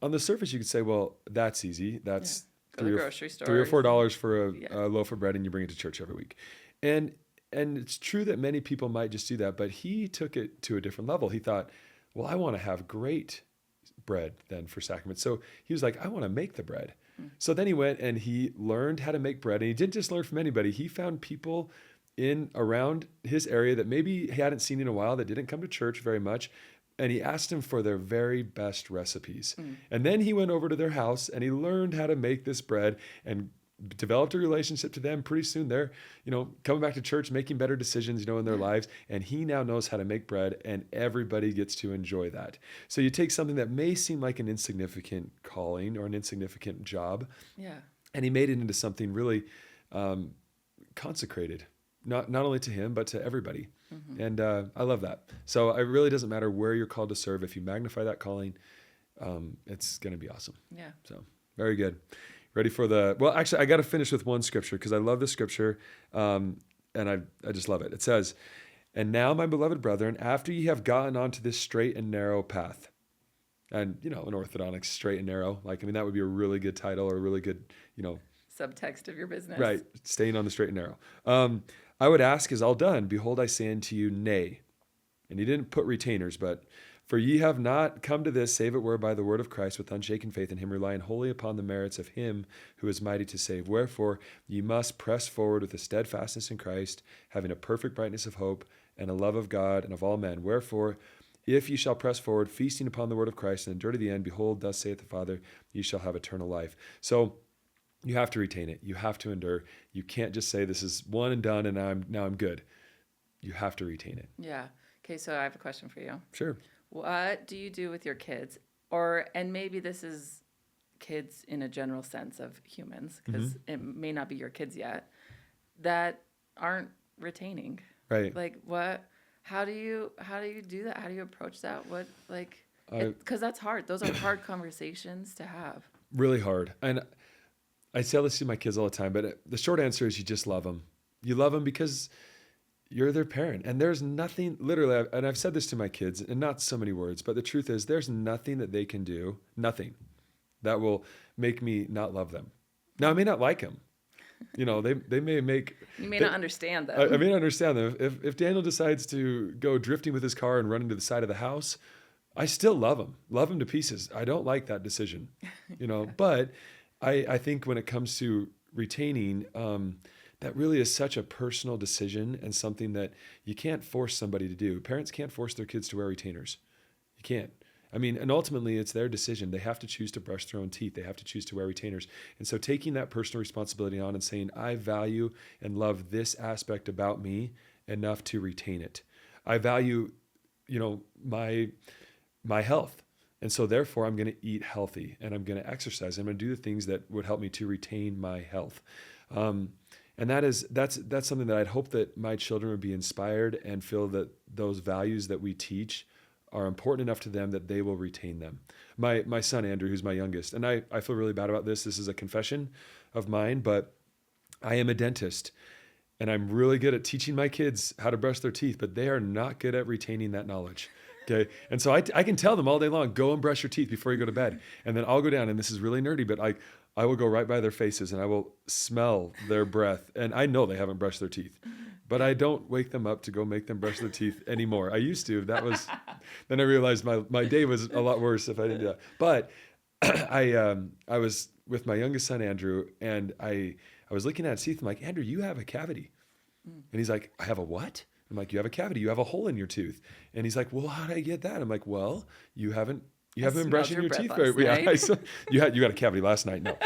on the surface, you could say, well, that's easy. That's $3 or $4 for a loaf of bread, and you bring it to church every week. And it's true that many people might just do that, but he took it to a different level. He thought, well, I want to have great bread then for sacraments. So he was like, I want to make the bread. So then he went and he learned how to make bread. And he didn't just learn from anybody. He found people in around his area that maybe he hadn't seen in a while, that didn't come to church very much. And he asked them for their very best recipes. And then he went over to their house and he learned how to make this bread and developed a relationship to them. Pretty soon they're, coming back to church, making better decisions, in their lives. And he now knows how to make bread and everybody gets to enjoy that. So you take something that may seem like an insignificant calling or an insignificant job. Yeah. And he made it into something really consecrated, not only to him, but to everybody. And I love that. So it really doesn't matter where you're called to serve. If you magnify that calling, it's going to be awesome. Yeah. So very good. Ready for actually, I got to finish with one scripture because I love this scripture, and I just love it. It says, "And now, my beloved brethren, after ye have gotten onto this straight and narrow path," and, an orthodontic straight and narrow, that would be a really good title or a really good, subtext of your business. Right, staying on the straight and narrow. "I would ask, is all done? Behold, I say unto you, nay." And he didn't put retainers, but "For ye have not come to this, save it were by the word of Christ, with unshaken faith in him, relying wholly upon the merits of him who is mighty to save. Wherefore ye must press forward with a steadfastness in Christ, having a perfect brightness of hope, and a love of God and of all men. Wherefore, if ye shall press forward, feasting upon the word of Christ, and endure to the end, behold, thus saith the Father, ye shall have eternal life." So you have to retain it. You have to endure. You can't just say this is one and done and now I'm good. You have to retain it. Yeah. Okay, so I have a question for you. Sure. What do you do with your kids? And maybe this is kids in a general sense of humans, because it may not be your kids yet, that aren't retaining. Right. How do you do that? How do you approach that? Because that's hard. Those are hard conversations to have. Really hard. And I tell this to my kids all the time, but the short answer is you just love them. You love them because you're their parent. And there's nothing, literally, and I've said this to my kids, and not so many words, but the truth is there's nothing that they can do, nothing, that will make me not love them. Now, I may not like them. They may make... You may not understand them. I may not understand them. If Daniel decides to go drifting with his car and run into the side of the house, I still love him to pieces. I don't like that decision, but I think when it comes to retaining, that really is such a personal decision and something that you can't force somebody to do. Parents can't force their kids to wear retainers. You can't. And ultimately it's their decision. They have to choose to brush their own teeth. They have to choose to wear retainers. And so taking that personal responsibility on and saying, I value and love this aspect about me enough to retain it. I value, my health. And so therefore I'm going to eat healthy and I'm going to exercise. I'm going to do the things that would help me to retain my health. And that's something that I'd hope that my children would be inspired and feel that those values that we teach are important enough to them that they will retain them. My son, Andrew, who's my youngest, and I feel really bad about this. This is a confession of mine, but I am a dentist and I'm really good at teaching my kids how to brush their teeth, but they are not good at retaining that knowledge. Okay. And so I can tell them all day long, go and brush your teeth before you go to bed. And then I'll go down, and this is really nerdy, but I will go right by their faces and I will smell their breath. And I know they haven't brushed their teeth, but I don't wake them up to go make them brush their teeth anymore. I used to. Then I realized my day was a lot worse if I didn't do that. But I was with my youngest son, Andrew, and I was looking at his teeth. I'm like, Andrew, you have a cavity. And he's like, I have a what? I'm like, you have a cavity. You have a hole in your tooth. And he's like, well, how did I get that? I'm like, well, you haven't been brushing your teeth very well. You got a cavity last night. No.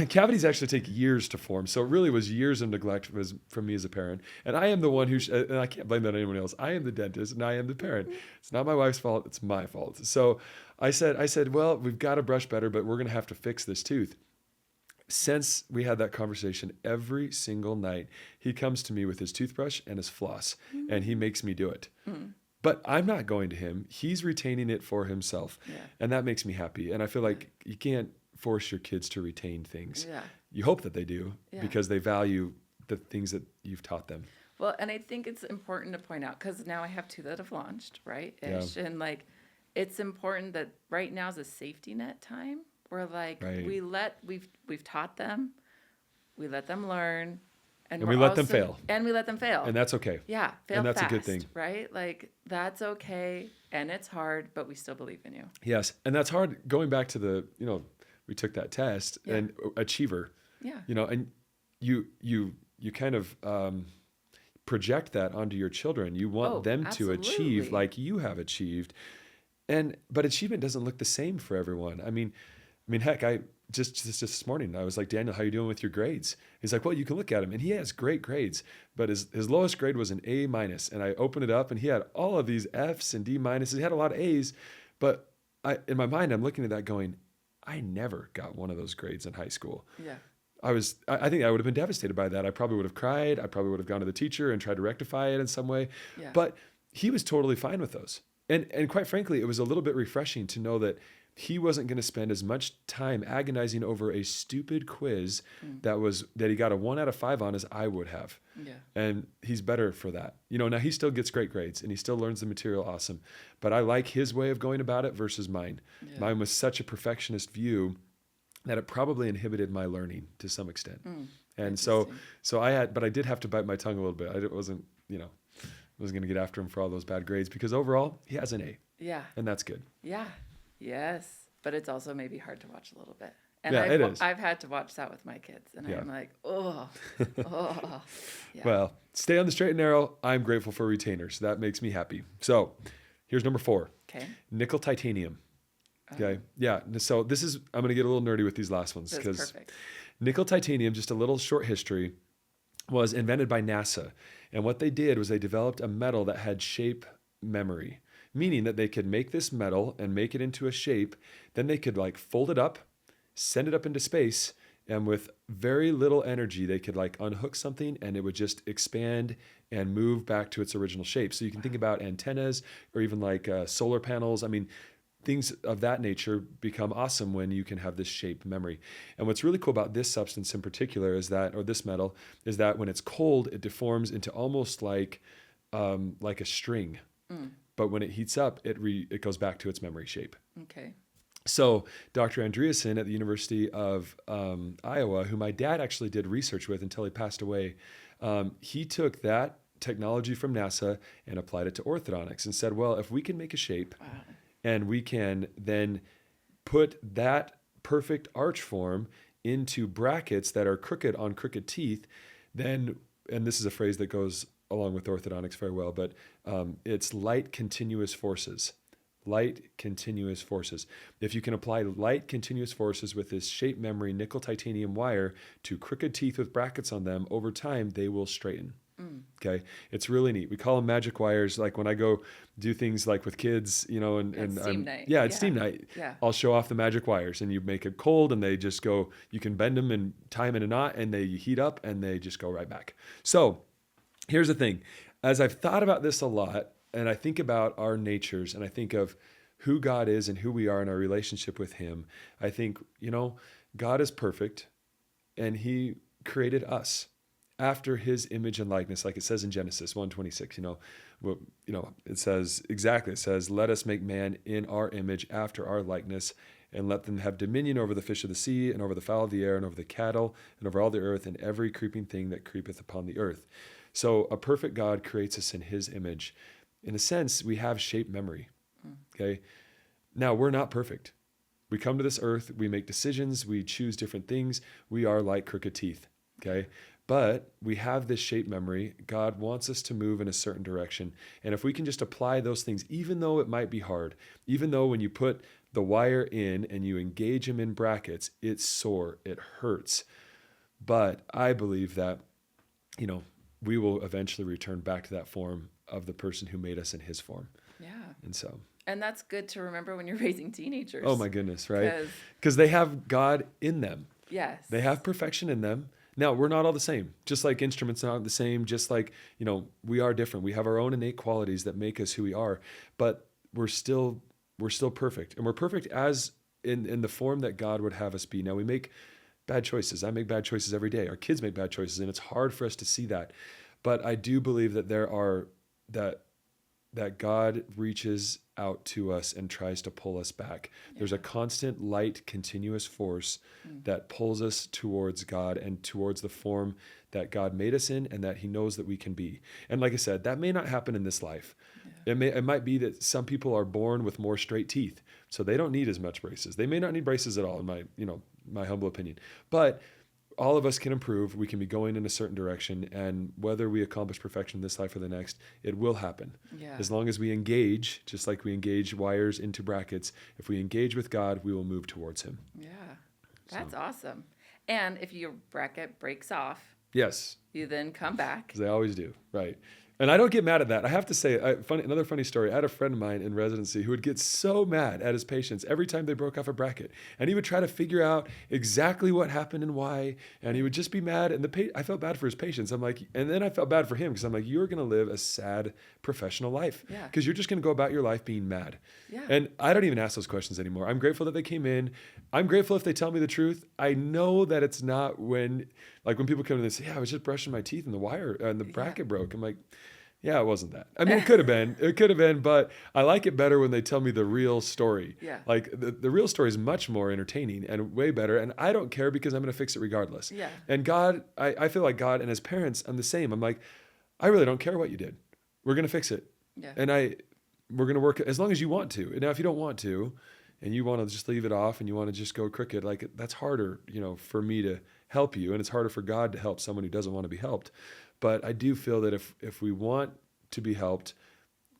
Cavities actually take years to form. So it really was years of neglect from me as a parent. And I am the one and I can't blame that on anyone else. I am the dentist and I am the parent. It's not my wife's fault. It's my fault. So I said, well, we've got to brush better, but we're going to have to fix this tooth. Since we had that conversation, every single night, he comes to me with his toothbrush and his floss, and he makes me do it. But I'm not going to him. He's retaining it for himself. Yeah. And that makes me happy. And I feel like you can't force your kids to retain things. Yeah. You hope that they do because they value the things that you've taught them. Well, and I think it's important to point out, because now I have two that have launched, right? Ish. Yeah. And it's important that right now is a safety net time. We're we've taught them, we let them learn, and we let them fail. And we let them fail. And that's okay. Yeah, fail and that's fast, a good thing. Right? That's okay. And it's hard, but we still believe in you. Yes. And that's hard going back to the, we took that test and achiever, Yeah. and you kind of project that onto your children. You want them to achieve absolutely. like you have achieved. But achievement doesn't look the same for everyone. I mean, heck, I just this morning, I was like, Daniel, how you doing with your grades? He's like, well, you can look at him and he has great grades, but his lowest grade was an A-. And I opened it up and he had all of these F's and D-. He had a lot of A's, but in my mind, I'm looking at that going, I never got one of those grades in high school. Yeah. I think I would have been devastated by that. I probably would have cried. I probably would have gone to the teacher and tried to rectify it in some way, but he was totally fine with those. And quite frankly, it was a little bit refreshing to know that he wasn't going to spend as much time agonizing over a stupid quiz that he got a 1 out of 5 on as I would have. Yeah. And he's better for that. Now he still gets great grades and he still learns the material awesome, but I like his way of going about it versus mine. Yeah. Mine was such a perfectionist view that it probably inhibited my learning to some extent. And so but I did have to bite my tongue a little bit. I wasn't going to get after him for all those bad grades because overall he has an A. Yeah. And that's good. Yeah. Yes. But it's also maybe hard to watch a little bit. And Yeah, it is. I've had to watch that with my kids. And Yeah. I'm like, oh. Yeah. Well, stay on the straight and narrow. I'm grateful for retainers. That makes me happy. So here's number 4. Okay. Nickel titanium. Okay. Yeah. So I'm going to get a little nerdy with these last ones That's because perfect. nickel titanium, just a little short history, was invented by NASA. And what they did was they developed a metal that had shape memory, meaning that they could make this metal and make it into a shape. Then they could fold it up, send it up into space, and with very little energy, they could unhook something and it would just expand and move back to its original shape. So you can think about antennas or even solar panels. I mean, things of that nature become awesome when you can have this shape memory. And what's really cool about this substance in particular or this metal, is that when it's cold, it deforms into almost like a string. But when it heats up, it goes back to its memory shape. Okay. So Dr. Andreasen at the University of Iowa, who my dad actually did research with until he passed away, he took that technology from NASA and applied it to orthodontics and said, well, if we can make a shape and we can then put that perfect arch form into brackets that are crooked on crooked teeth, then, and this is a phrase that goes along with orthodontics very well, but it's light continuous forces. Light continuous forces. If you can apply light continuous forces with this shape memory nickel titanium wire to crooked teeth with brackets on them, over time, they will straighten. Okay. It's really neat. We call them magic wires. Like when I go do things with kids, and steam night. Yeah, it's steam night. Yeah. I'll show off the magic wires and you make it cold and they just go, you can bend them and tie them in a knot and they heat up and they just go right back. So here's the thing. As I've thought about this a lot and I think about our natures and I think of who God is and who we are in our relationship with him, I think, God is perfect and he created us after his image and likeness, like it says in Genesis 1:26, it says, let us make man in our image after our likeness and let them have dominion over the fish of the sea and over the fowl of the air and over the cattle and over all the earth and every creeping thing that creepeth upon the earth. So a perfect God creates us in his image. In a sense, we have shape memory. Okay. Now we're not perfect. We come to this earth, we make decisions, we choose different things. We are like crooked teeth. Okay. But we have this shape memory. God wants us to move in a certain direction. And if we can just apply those things, even though it might be hard, even though when you put the wire in and you engage him in brackets, it's sore, it hurts. But I believe that, we will eventually return back to that form of the person who made us in his form. Yeah. And so. And that's good to remember when you're raising teenagers. Oh my goodness, right? Because they have God in them. Yes. They have perfection in them. Now, we're not all the same. Just like instruments aren't the same, just like, we are different. We have our own innate qualities that make us who we are, but we're still perfect. And we're perfect as in the form that God would have us be. Now, we make bad choices. I make bad choices every day. Our kids make bad choices, and it's hard for us to see that. But I do believe that that God reaches out to us and tries to pull us back. Yeah. There's a constant light, continuous force that pulls us towards God and towards the form that God made us in and that he knows that we can be. And like I said, that may not happen in this life. It might be that some people are born with more straight teeth, so they don't need as much braces. They may not need braces at all, in my humble opinion. But all of us can improve. We can be going in a certain direction, and whether we accomplish perfection this life or the next, it will happen. Yeah. As long as we engage, just like we engage wires into brackets, if we engage with God, we will move towards Him. Yeah. That's awesome. And if your bracket breaks off, Yes. you then come back. Because they always do, right? And I don't get mad at that. I have to say, another funny story. I had a friend of mine in residency who would get so mad at his patients every time they broke off a bracket. And he would try to figure out exactly what happened and why. And he would just be mad. And I felt bad for his patients. I'm like, and then I felt bad for him because I'm like, you're going to live a sad professional life. Yeah. Because you're just going to go about your life being mad. Yeah. And I don't even ask those questions anymore. I'm grateful that they came in. I'm grateful if they tell me the truth. I know that it's not when people come in and they say, yeah, I was just brushing my teeth and the wire and the bracket broke. I'm like, yeah, it wasn't that. I mean, it could have been, but I like it better when they tell me the real story. Yeah. Like the real story is much more entertaining and way better. And I don't care because I'm going to fix it regardless. Yeah. And God, I feel like God and as parents, I'm the same. I'm like, I really don't care what you did. We're going to fix it. Yeah. And we're going to work as long as you want to. And now if you don't want to, and you want to just leave it off and you want to just go crooked, like that's harder, for me to help you. And it's harder for God to help someone who doesn't want to be helped. But I do feel that if we want to be helped,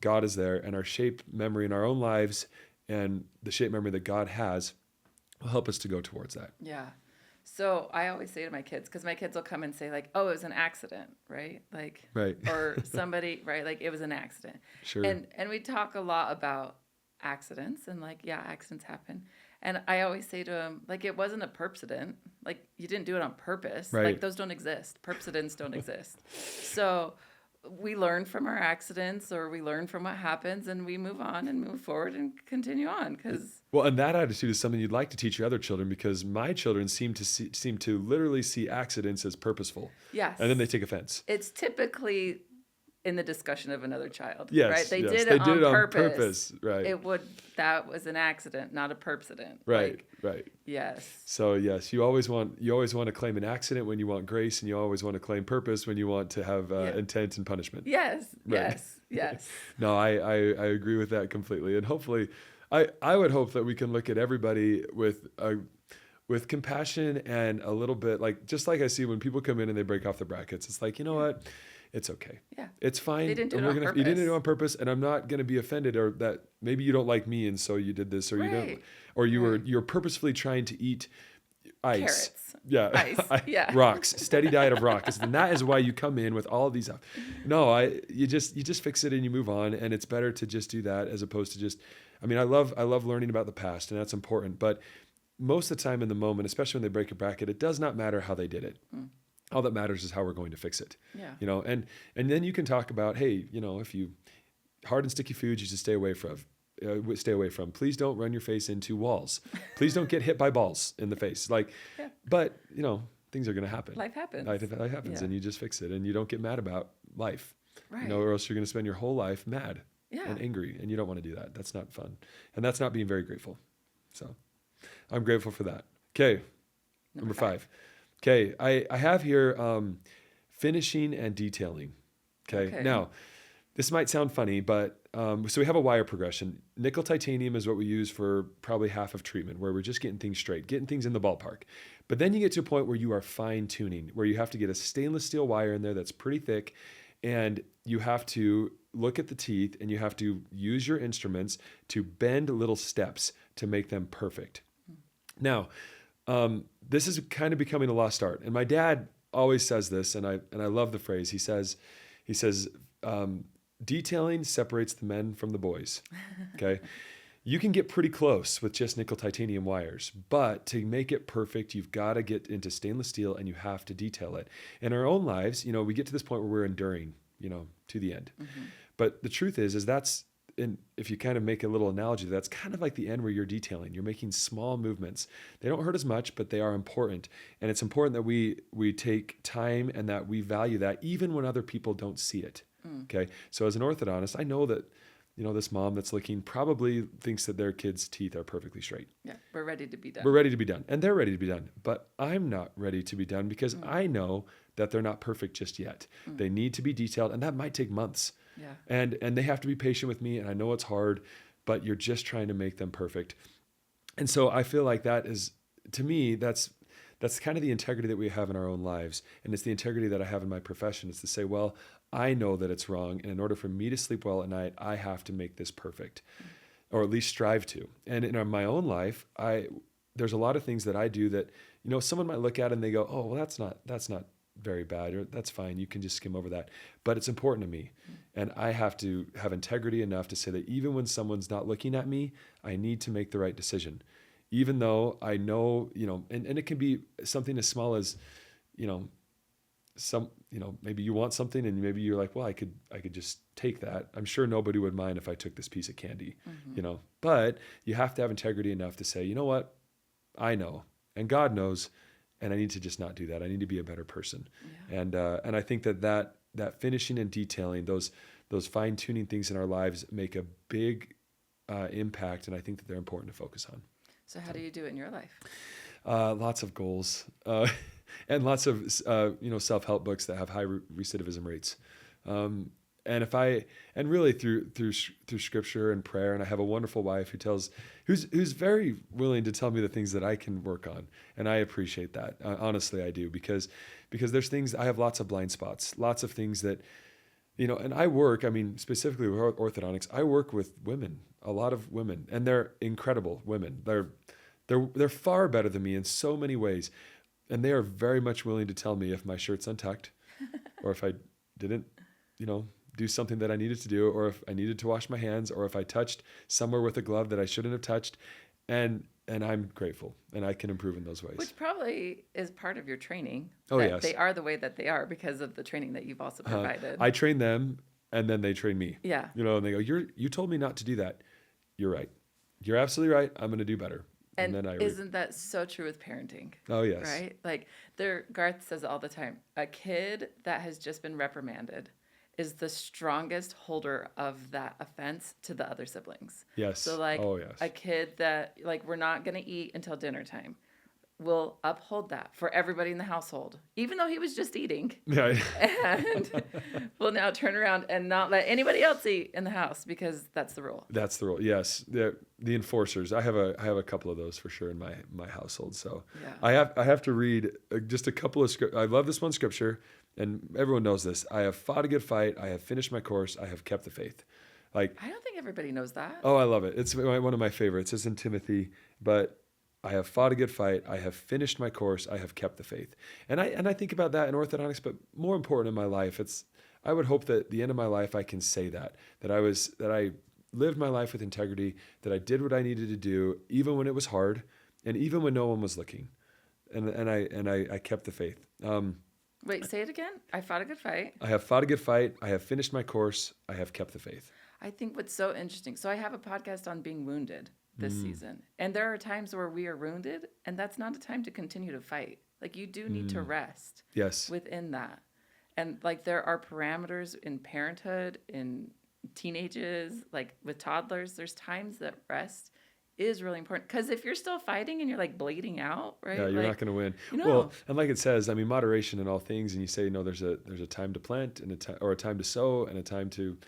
God is there, and our shaped memory in our own lives and the shaped memory that God has will help us to go towards that. Yeah. So I always say to my kids, because my kids will come and say like, oh, it was an accident, right? Like, Right. Or somebody, right? Like it was an accident. Sure. And we talk a lot about accidents and like, yeah, accidents happen. And I always say to them, like, it wasn't a perpsident. Like, you didn't do it on purpose. Right. Like, those don't exist. Perpsidents don't exist. So we learn from our accidents, or we learn from what happens, and we move on and move forward and continue on. Well, and that attitude is something you'd like to teach your other children, because my children seem to literally see accidents as purposeful. Yes. And then they take offense. It's typically in the discussion of another child. Yes. Right? They yes. did They it did on it on purpose. Right. That was an accident, not a perpsident. Right. Like, right. yes. So yes, you always want to claim an accident when you want grace, and you always want to claim purpose when you want to have intent and punishment. Yes. Right. Yes. No, I agree with that completely, and hopefully, I would hope that we can look at everybody with compassion and a little bit just like I see when people come in and they break off the brackets. It's like, you know what? It's okay. Yeah. It's fine. They didn't do it You on didn't do purpose. it on purpose, and I'm not going to be offended, or that maybe you don't like me and so you did this, or you don't, Right. or you're purposefully trying to eat ice. Carrots. Yeah. Ice. Yeah. Rocks. Steady diet of rocks. And that is why you come in with all of these. No, you just fix it and you move on, and it's better to just do that as opposed to just. I mean, I love learning about the past, and that's important, but most of the time in the moment, especially when they break a bracket, it does not matter how they did it. All that matters is how we're going to fix it. Yeah. And then you can talk about, hey, if you hard and sticky foods you should stay away from. Please don't run your face into walls. Please don't get hit by balls in the face. But things are going to happen. Life happens. Life happens, Yeah. and you just fix it, and you don't get mad about life. Right. Or else you're going to spend your whole life mad Yeah. and angry, and you don't want to do that. That's not fun, and that's not being very grateful. So, I'm grateful for that. Okay, number 5. Okay, I have here finishing and detailing. Okay. Now, this might sound funny, but so we have a wire progression. Nickel titanium is what we use for probably half of treatment, where we're just getting things straight, getting things in the ballpark. But then you get to a point where you are fine tuning, where you have to get a stainless steel wire in there that's pretty thick, and you have to look at the teeth, and you have to use your instruments to bend little steps to make them perfect. Now, this is kind of becoming a lost art, and my dad always says this, and I love the phrase. He says, detailing separates the men from the boys. Okay, you can get pretty close with just nickel titanium wires, but to make it perfect, you've got to get into stainless steel, and you have to detail it. In our own lives, we get to this point where we're enduring, to the end. Mm-hmm. But the truth is that's. And if you kind of make a little analogy, that's kind of like the end where you're detailing. You're making small movements. They don't hurt as much, but they are important. And it's important that we take time and that we value that even when other people don't see it. Okay. So as an orthodontist, I know that, this mom that's looking probably thinks that their kids' teeth are perfectly straight. Yeah. We're ready to be done. We're ready to be done. And they're ready to be done. But I'm not ready to be done because I know that they're not perfect just yet. They need to be detailed, and that might take months. Yeah. And they have to be patient with me, and I know it's hard, but you're just trying to make them perfect. And so I feel like that is, to me, that's kind of the integrity that we have in our own lives. And it's the integrity that I have in my profession. It's to say, well, I know that it's wrong. And in order for me to sleep well at night, I have to make this perfect, or at least strive to. And in my own life, there's a lot of things that I do that, someone might look at and they go, oh, well, that's not very bad, or that's fine. You can just skim over that. But it's important to me. And I have to have integrity enough to say that even when someone's not looking at me, I need to make the right decision. Even though I know, and it can be something as small as, maybe you want something and maybe you're like, well, I could just take that. I'm sure nobody would mind if I took this piece of candy, but you have to have integrity enough to say, you know what, I know, and God knows, and I need to just not do that. I need to be a better person. Yeah. And I think that finishing and detailing, those fine tuning things in our lives make a big impact. And I think that they're important to focus on. So how do you do it in your life? Lots of goals, and lots of, self-help books that have high recidivism rates. And really through scripture and prayer. And I have a wonderful wife who's very willing to tell me the things that I can work on. And I appreciate that. Honestly, I do, because there's things, I have lots of blind spots, lots of things that, and I work, specifically with orthodontics, I work with women, a lot of women, and they're incredible women. They're far better than me in so many ways. And they are very much willing to tell me if my shirt's untucked or if I didn't, do something that I needed to do, or if I needed to wash my hands, or if I touched somewhere with a glove that I shouldn't have touched. And I'm grateful, and I can improve in those ways. Which probably is part of your training. Oh, that yes. They are the way that they are because of the training that you've also provided. I train them, and then they train me. Yeah. And they go, you told me not to do that. You're right. You're absolutely right. I'm going to do better. And then isn't that so true with parenting? Oh, yes. Right? Like Garth says all the time, a kid that has just been reprimanded is the strongest holder of that offense to the other siblings. Yes. So a kid that we're not going to eat until dinner time will uphold that for everybody in the household, even though he was just eating. Yeah. And will now turn around and not let anybody else eat in the house because that's the rule. That's the rule. Yes. The enforcers. I have a couple of those for sure in my household. So yeah. I have to read just a couple of scripture. I love this one scripture, and everyone knows this. I have fought a good fight. I have finished my course. I have kept the faith. I don't think everybody knows that. Oh, I love it. It's one of my favorites. It's in Timothy, but I have fought a good fight. I have finished my course. I have kept the faith. And I think about that in orthodontics, but more important in my life, I would hope that at the end of my life, I can say that I lived my life with integrity, that I did what I needed to do, even when it was hard, and even when no one was looking, and I kept the faith. Wait, say it again. I fought a good fight. I have fought a good fight. I have finished my course. I have kept the faith. I think what's so interesting. So I have a podcast on being wounded this season. And there are times where we are wounded, and that's not a time to continue to fight. You do need to rest. Yes. Within that. And there are parameters in parenthood, in teenagers, with toddlers, there's times that rest is really important. Because if you're still fighting and you're bleeding out, right? Yeah, you're not going to win. Well, and like it says, moderation in all things, and you say, there's a time to plant and a time to sow and a time to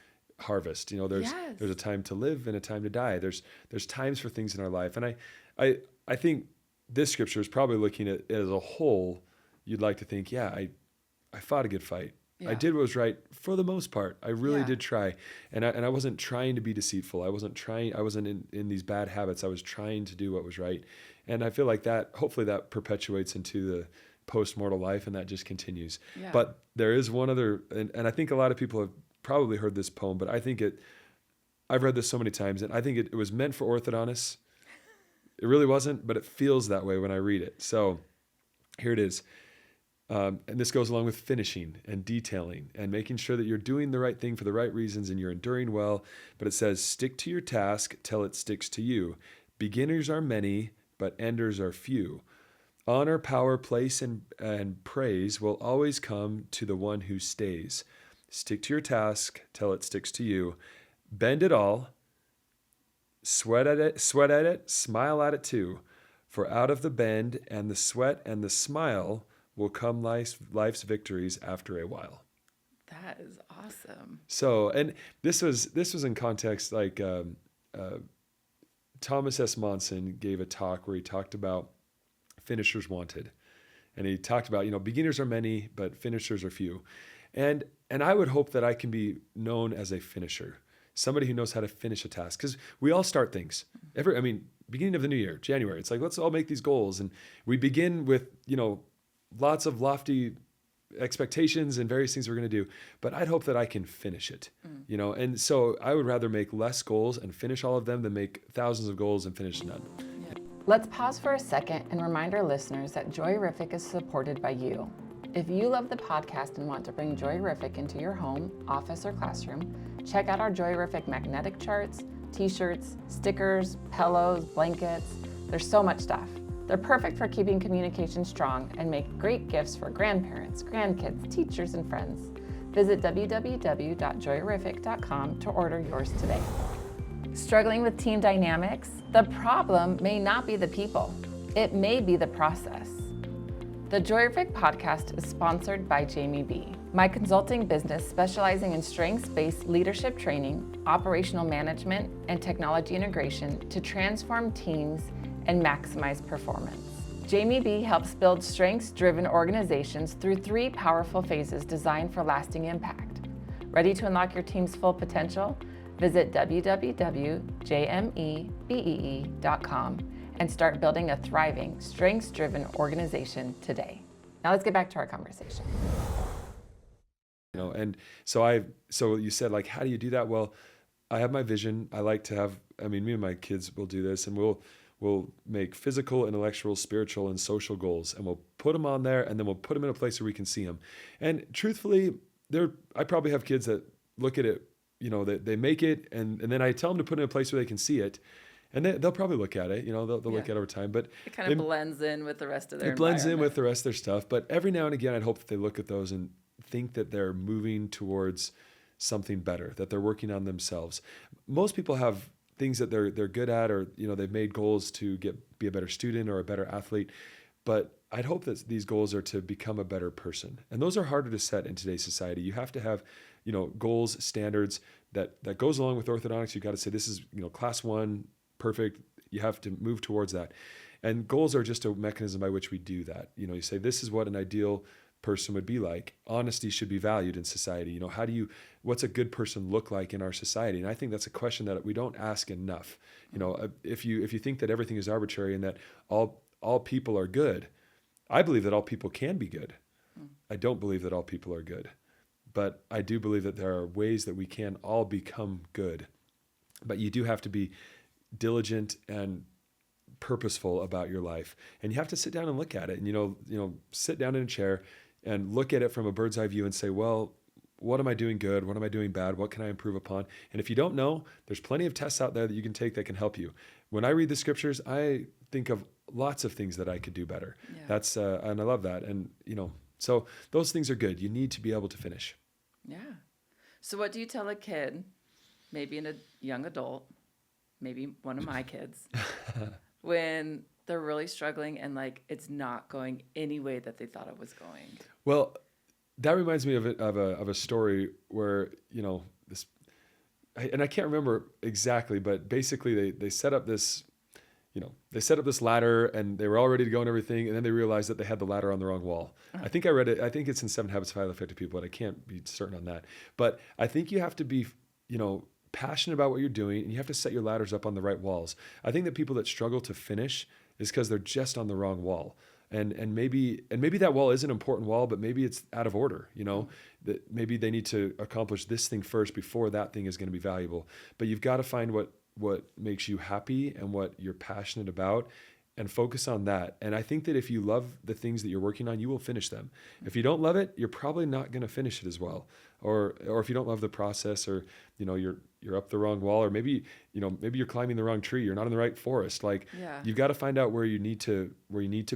harvest. There's a time to live and a time to die. There's times for things in our life. And I think this scripture is probably looking at it as a whole. You'd like to think, I fought a good fight. Yeah. I did what was right for the most part. I really did try. And I wasn't trying to be deceitful. I wasn't in these bad habits. I was trying to do what was right. And I feel like that, hopefully that perpetuates into the post-mortal life, and that just continues. Yeah. But there is one other, and I think a lot of people have probably heard this poem, but I've read this so many times, and I think it was meant for orthodontists. It really wasn't, but it feels that way when I read it. So here it is. And this goes along with finishing and detailing and making sure that you're doing the right thing for the right reasons and you're enduring well. But it says, stick to your task till it sticks to you. Beginners are many, but enders are few. Honor, power, place, and praise will always come to the one who stays. Stick to your task till it sticks to you. Bend it all. Sweat at it, smile at it too. For out of the bend and the sweat and the smile will come life's victories after a while. That is awesome. So, and this was in context, like Thomas S. Monson gave a talk where he talked about finishers wanted. And he talked about, beginners are many, but finishers are few. And I would hope that I can be known as a finisher, somebody who knows how to finish a task. Because we all start things. Beginning of the new year, January, it's like, let's all make these goals. And we begin with, lots of lofty expectations and various things we're going to do. But I'd hope that I can finish it, And so I would rather make less goals and finish all of them than make thousands of goals and finish none. Let's pause for a second and remind our listeners that JOYrific is supported by you. If you love the podcast and want to bring JOYrific into your home, office, or classroom, check out our JOYrific magnetic charts, t-shirts, stickers, pillows, blankets. There's so much stuff. They're perfect for keeping communication strong and make great gifts for grandparents, grandkids, teachers, and friends. Visit www.joyrific.com to order yours today. Struggling with team dynamics? The problem may not be the people. It may be the process. The JOYrific podcast is sponsored by Jamie B, my consulting business specializing in strengths-based leadership training, operational management, and technology integration to transform teams and maximize performance. Jamie B helps build strengths-driven organizations through 3 powerful phases designed for lasting impact. Ready to unlock your team's full potential? Visit www.jmebee.com and start building a thriving, strengths-driven organization today. Now let's get back to our conversation. And so you said, like, how do you do that? Well, I have my vision. I like to have, me and my kids will do this, and we'll make physical, intellectual, spiritual, and social goals, and we'll put them on there, and then we'll put them in a place where we can see them. And truthfully, I probably have kids that look at it, they make it, and then I tell them to put it in a place where they can see it, and they'll probably look at it, they'll look at it over time. But it kind of blends in with the rest of their environment. It blends in with the rest of their stuff. But every now and again, I'd hope that they look at those and think that they're moving towards something better, that they're working on themselves. Most people have things that they're good at, or they've made goals to be a better student or a better athlete. But I'd hope that these goals are to become a better person. And those are harder to set in today's society. You have to have, goals, standards that goes along with orthodontics. You've got to say, this is, class 1, perfect. You have to move towards that. And goals are just a mechanism by which we do that. You say, this is what an ideal person would be like. Honesty should be valued in society. What's a good person look like in our society? And I think that's a question that we don't ask enough. If you think that everything is arbitrary and that all people are good, I believe that all people can be good. I don't believe that all people are good, but I do believe that there are ways that we can all become good. But you do have to be diligent and purposeful about your life, and you have to sit down and look at it. And sit down in a chair and look at it from a bird's eye view and say, well, what am I doing good? What am I doing bad? What can I improve upon? And if you don't know, there's plenty of tests out there that you can take that can help you. When I read the scriptures, I think of lots of things that I could do better. Yeah. That's and I love that. And so those things are good. You need to be able to finish. Yeah. So what do you tell a kid, maybe a young adult, maybe one of my kids, when they're really struggling and it's not going any way that they thought it was going? Well, that reminds me of a story where this, and I can't remember exactly, but basically they set up this, ladder, and they were all ready to go and everything, and then they realized that they had the ladder on the wrong wall. I think I read it. I think it's in 7 Habits of Highly Effective People, but I can't be certain on that. But I think you have to be, passionate about what you're doing, and you have to set your ladders up on the right walls. I think that people that struggle to finish is because they're just on the wrong wall. And maybe that wall is an important wall, but maybe it's out of order, that maybe they need to accomplish this thing first before that thing is going to be valuable. But you've got to find what makes you happy and what you're passionate about, and focus on that. And I think that if you love the things that you're working on, you will finish them. If you don't love it, you're probably not going to finish it as well. Or if you don't love the process, or you're up the wrong wall, or maybe you're climbing the wrong tree, you're not in the right forest. You've got to find out where you need to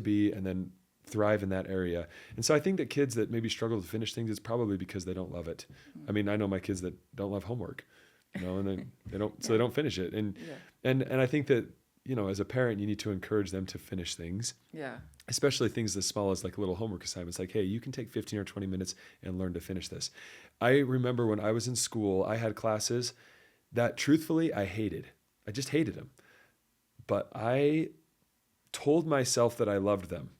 be, and then thrive in that area. And so I think that kids that maybe struggle to finish things, it's probably because they don't love it. I know my kids that don't love homework, and they don't, so they don't finish it. And I think that as a parent, you need to encourage them to finish things. Yeah. Especially things as small as like little homework assignments, like, hey, you can take 15 or 20 minutes and learn to finish this. I remember when I was in school, I had classes that truthfully I hated. I just hated them. But I told myself that I loved them.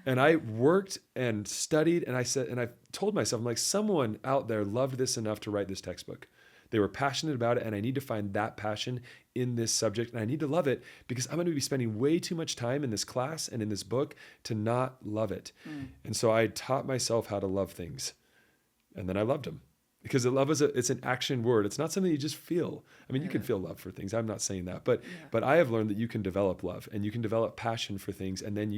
And I worked and studied, and I told myself, I'm like, someone out there loved this enough to write this textbook. They were passionate about it, and I need to find that passion in this subject, and I need to love it because I'm going to be spending way too much time in this class and in this book to not love it. And so I taught myself how to love things, and then I loved them. Because love it's an action word. It's not something you just feel. I mean, you can feel love for things. I'm not saying that, but I have learned that you can develop love and you can develop passion for things. And then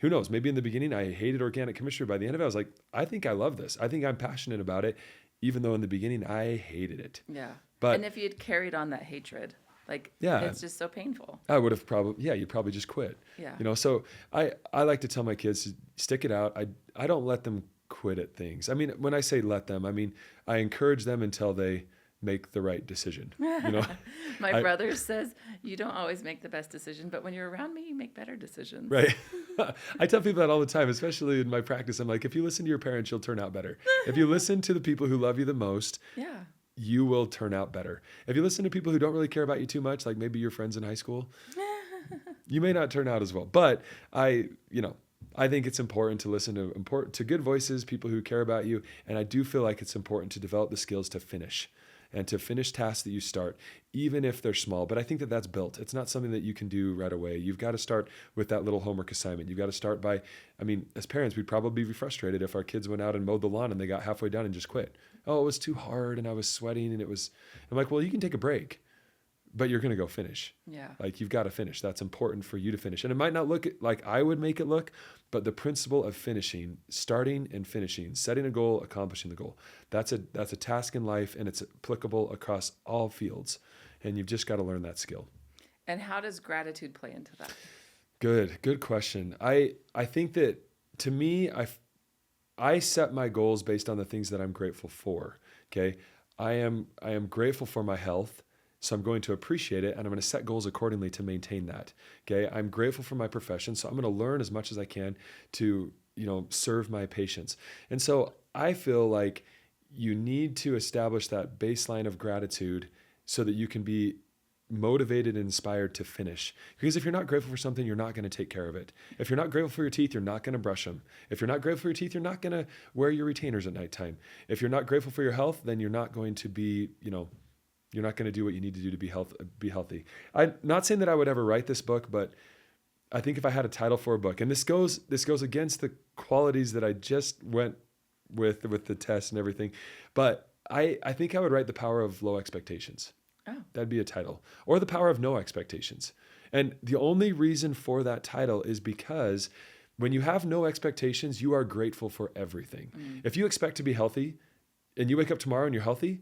who knows, maybe in the beginning I hated organic chemistry. By the end of it, I was like, I think I love this. I think I'm passionate about it, even though in the beginning I hated it. Yeah. But and if you'd carried on that hatred, it's just so painful. I would have you'd probably just quit. Yeah. So I like to tell my kids to stick it out. I don't let them quit at things. I mean, when I say let them, I mean, I encourage them until they make the right decision. My brother says, you don't always make the best decision, but when you're around me, you make better decisions. Right. I tell people that all the time, especially in my practice. I'm like, if you listen to your parents, you'll turn out better. If you listen to the people who love you the most, you will turn out better. If you listen to people who don't really care about you too much, like maybe your friends in high school, you may not turn out as well. But I think it's important to listen to good voices, people who care about you. And I do feel like it's important to develop the skills to finish and to finish tasks that you start, even if they're small. But I think that that's built. It's not something that you can do right away. You've got to start with that little homework assignment. You've got to start by, as parents, we'd probably be frustrated if our kids went out and mowed the lawn and they got halfway done and just quit. Oh, it was too hard and I was sweating and I'm like, well, you can take a break, but you're going to go finish. Yeah. Like you've got to finish. That's important for you to finish. And it might not look like I would make it look, but the principle of finishing, starting and finishing, setting a goal, accomplishing the goal, that's a task in life, and it's applicable across all fields. And you've just got to learn that skill. And how does gratitude play into that? Good question. I think that to me, I set my goals based on the things that I'm grateful for. Okay. I am grateful for my health. So I'm going to appreciate it, and I'm going to set goals accordingly to maintain that. Okay. I'm grateful for my profession. So I'm going to learn as much as I can to, serve my patients. And so I feel like you need to establish that baseline of gratitude so that you can be motivated and inspired to finish. Because if you're not grateful for something, you're not going to take care of it. If you're not grateful for your teeth, you're not going to brush them. If you're not grateful for your teeth, you're not going to wear your retainers at nighttime. If you're not grateful for your health, then you're not going to be, you're not going to do what you need to do to be healthy. I'm not saying that I would ever write this book, but I think if I had a title for a book, and this goes against the qualities that I just went with the test and everything, but I think I would write The Power of Low Expectations. Oh. That'd be a title. Or The Power of No Expectations. And the only reason for that title is because when you have no expectations, you are grateful for everything. If you expect to be healthy and you wake up tomorrow and you're healthy,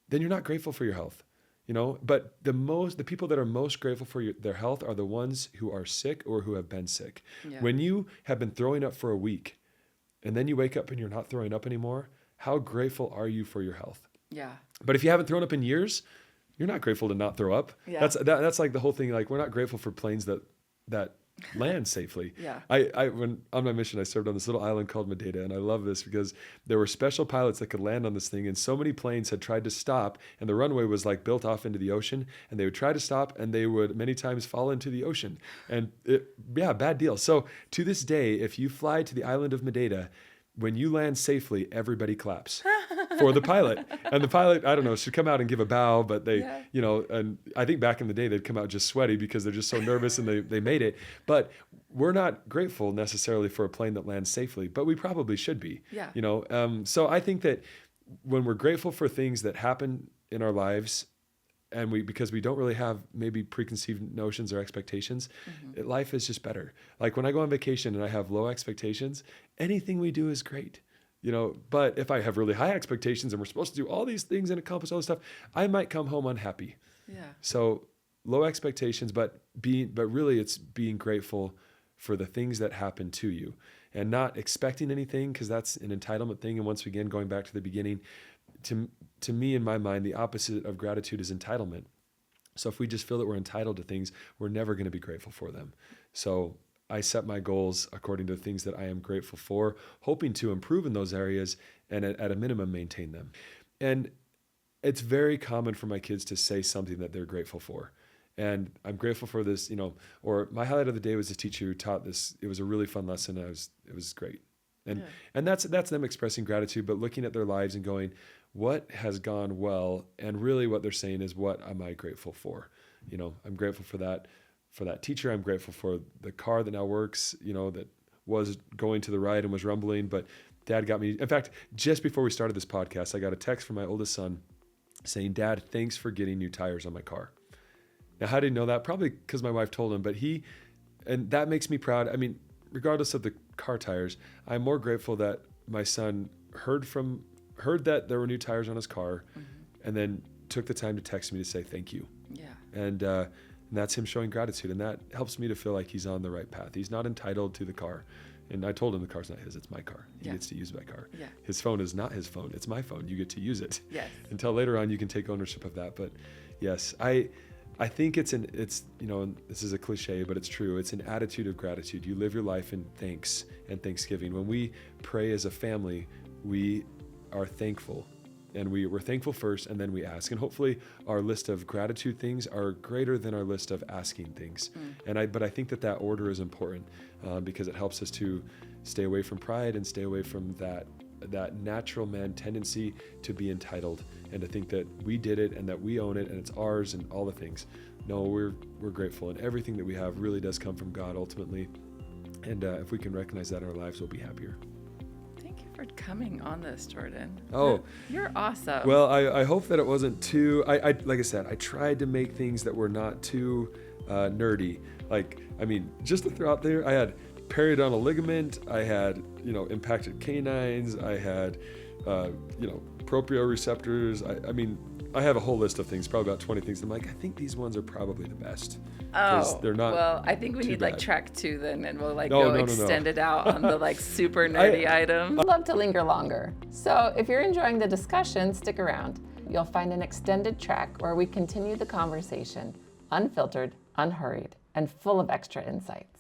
then you're not grateful for your health, but the people that are most grateful for their health are the ones who are sick or who have been sick. Yeah. When you have been throwing up for a week and then you wake up and you're not throwing up anymore, how grateful are you for your health? Yeah. But if you haven't thrown up in years, you're not grateful to not throw up. Yeah. That's like the whole thing. Like we're not grateful for planes that land safely. Yeah. When on my mission, I served on this little island called Madeira, and I love this because there were special pilots that could land on this thing, and so many planes had tried to stop, and the runway was like built off into the ocean, and they would try to stop, and they would many times fall into the ocean, and bad deal. So to this day, if you fly to the island of Madeira, when you land safely, everybody claps for the pilot. And the pilot, I don't know, should come out and give a bow, but they, and I think back in the day, they'd come out just sweaty because they're just so nervous and they made it. But we're not grateful necessarily for a plane that lands safely, but we probably should be. Yeah. So I think that when we're grateful for things that happen in our lives, and because we don't really have maybe preconceived notions or expectations, life is just better. Like when I go on vacation and I have low expectations, anything we do is great, but if I have really high expectations and we're supposed to do all these things and accomplish all this stuff, I might come home unhappy. Yeah. So low expectations, but really it's being grateful for the things that happen to you and not expecting anything, because that's an entitlement thing. And once again, going back to the beginning, to me, in my mind, the opposite of gratitude is entitlement. So if we just feel that we're entitled to things, we're never going to be grateful for them. So I set my goals according to the things that I am grateful for, hoping to improve in those areas and at a minimum maintain them. And it's very common for my kids to say something that they're grateful for. And I'm grateful for this, or my highlight of the day was the teacher who taught this. It was a really fun lesson. It was great. And that's them expressing gratitude, but looking at their lives and going, what has gone well? And really what they're saying is, what am I grateful for? I'm grateful for that teacher. I'm grateful for the car that now works, that was going to the right and was rumbling, but Dad got me. In fact, just before we started this podcast, I got a text from my oldest son saying, Dad, thanks for getting new tires on my car. Now, how did he know that? Probably because my wife told him, and that makes me proud. I mean, regardless of the car tires, I'm more grateful that my son heard that there were new tires on his car, and then took the time to text me to say thank you. Yeah. And that's him showing gratitude, and that helps me to feel like he's on the right path. He's not entitled to the car. And I told him the car's not his, it's my car. He gets to use my car. Yeah. His phone is not his phone, it's my phone. You get to use it. Yes. Until later on, you can take ownership of that. But yes, I think it's this is a cliche, but it's true. It's an attitude of gratitude. You live your life in thanks and thanksgiving. When we pray as a family, we are thankful, and we're thankful first, and then we ask. And hopefully our list of gratitude things are greater than our list of asking things. But I think that order is important because it helps us to stay away from pride and stay away from that natural man tendency to be entitled and to think that we did it and that we own it and it's ours and all the things. No, we're grateful, and everything that we have really does come from God ultimately. And if we can recognize that in our lives, we'll be happier. Thank you for coming on this, Jordan. Oh, you're awesome. Well, I hope that it wasn't too, like I said, I tried to make things that were not too nerdy. Just to throw out there, I had periodontal ligament, I had, impacted canines, I had, proprioceptors. I have a whole list of things, probably about 20 things. I'm like, I think these ones are probably the best. Oh, they're not. Well, I think we need bad. track 2 then, and we'll No. extend it out on the super nerdy items. I'd love to linger longer. So if you're enjoying the discussion, stick around. You'll find an extended track where we continue the conversation, unfiltered, unhurried, and full of extra insights.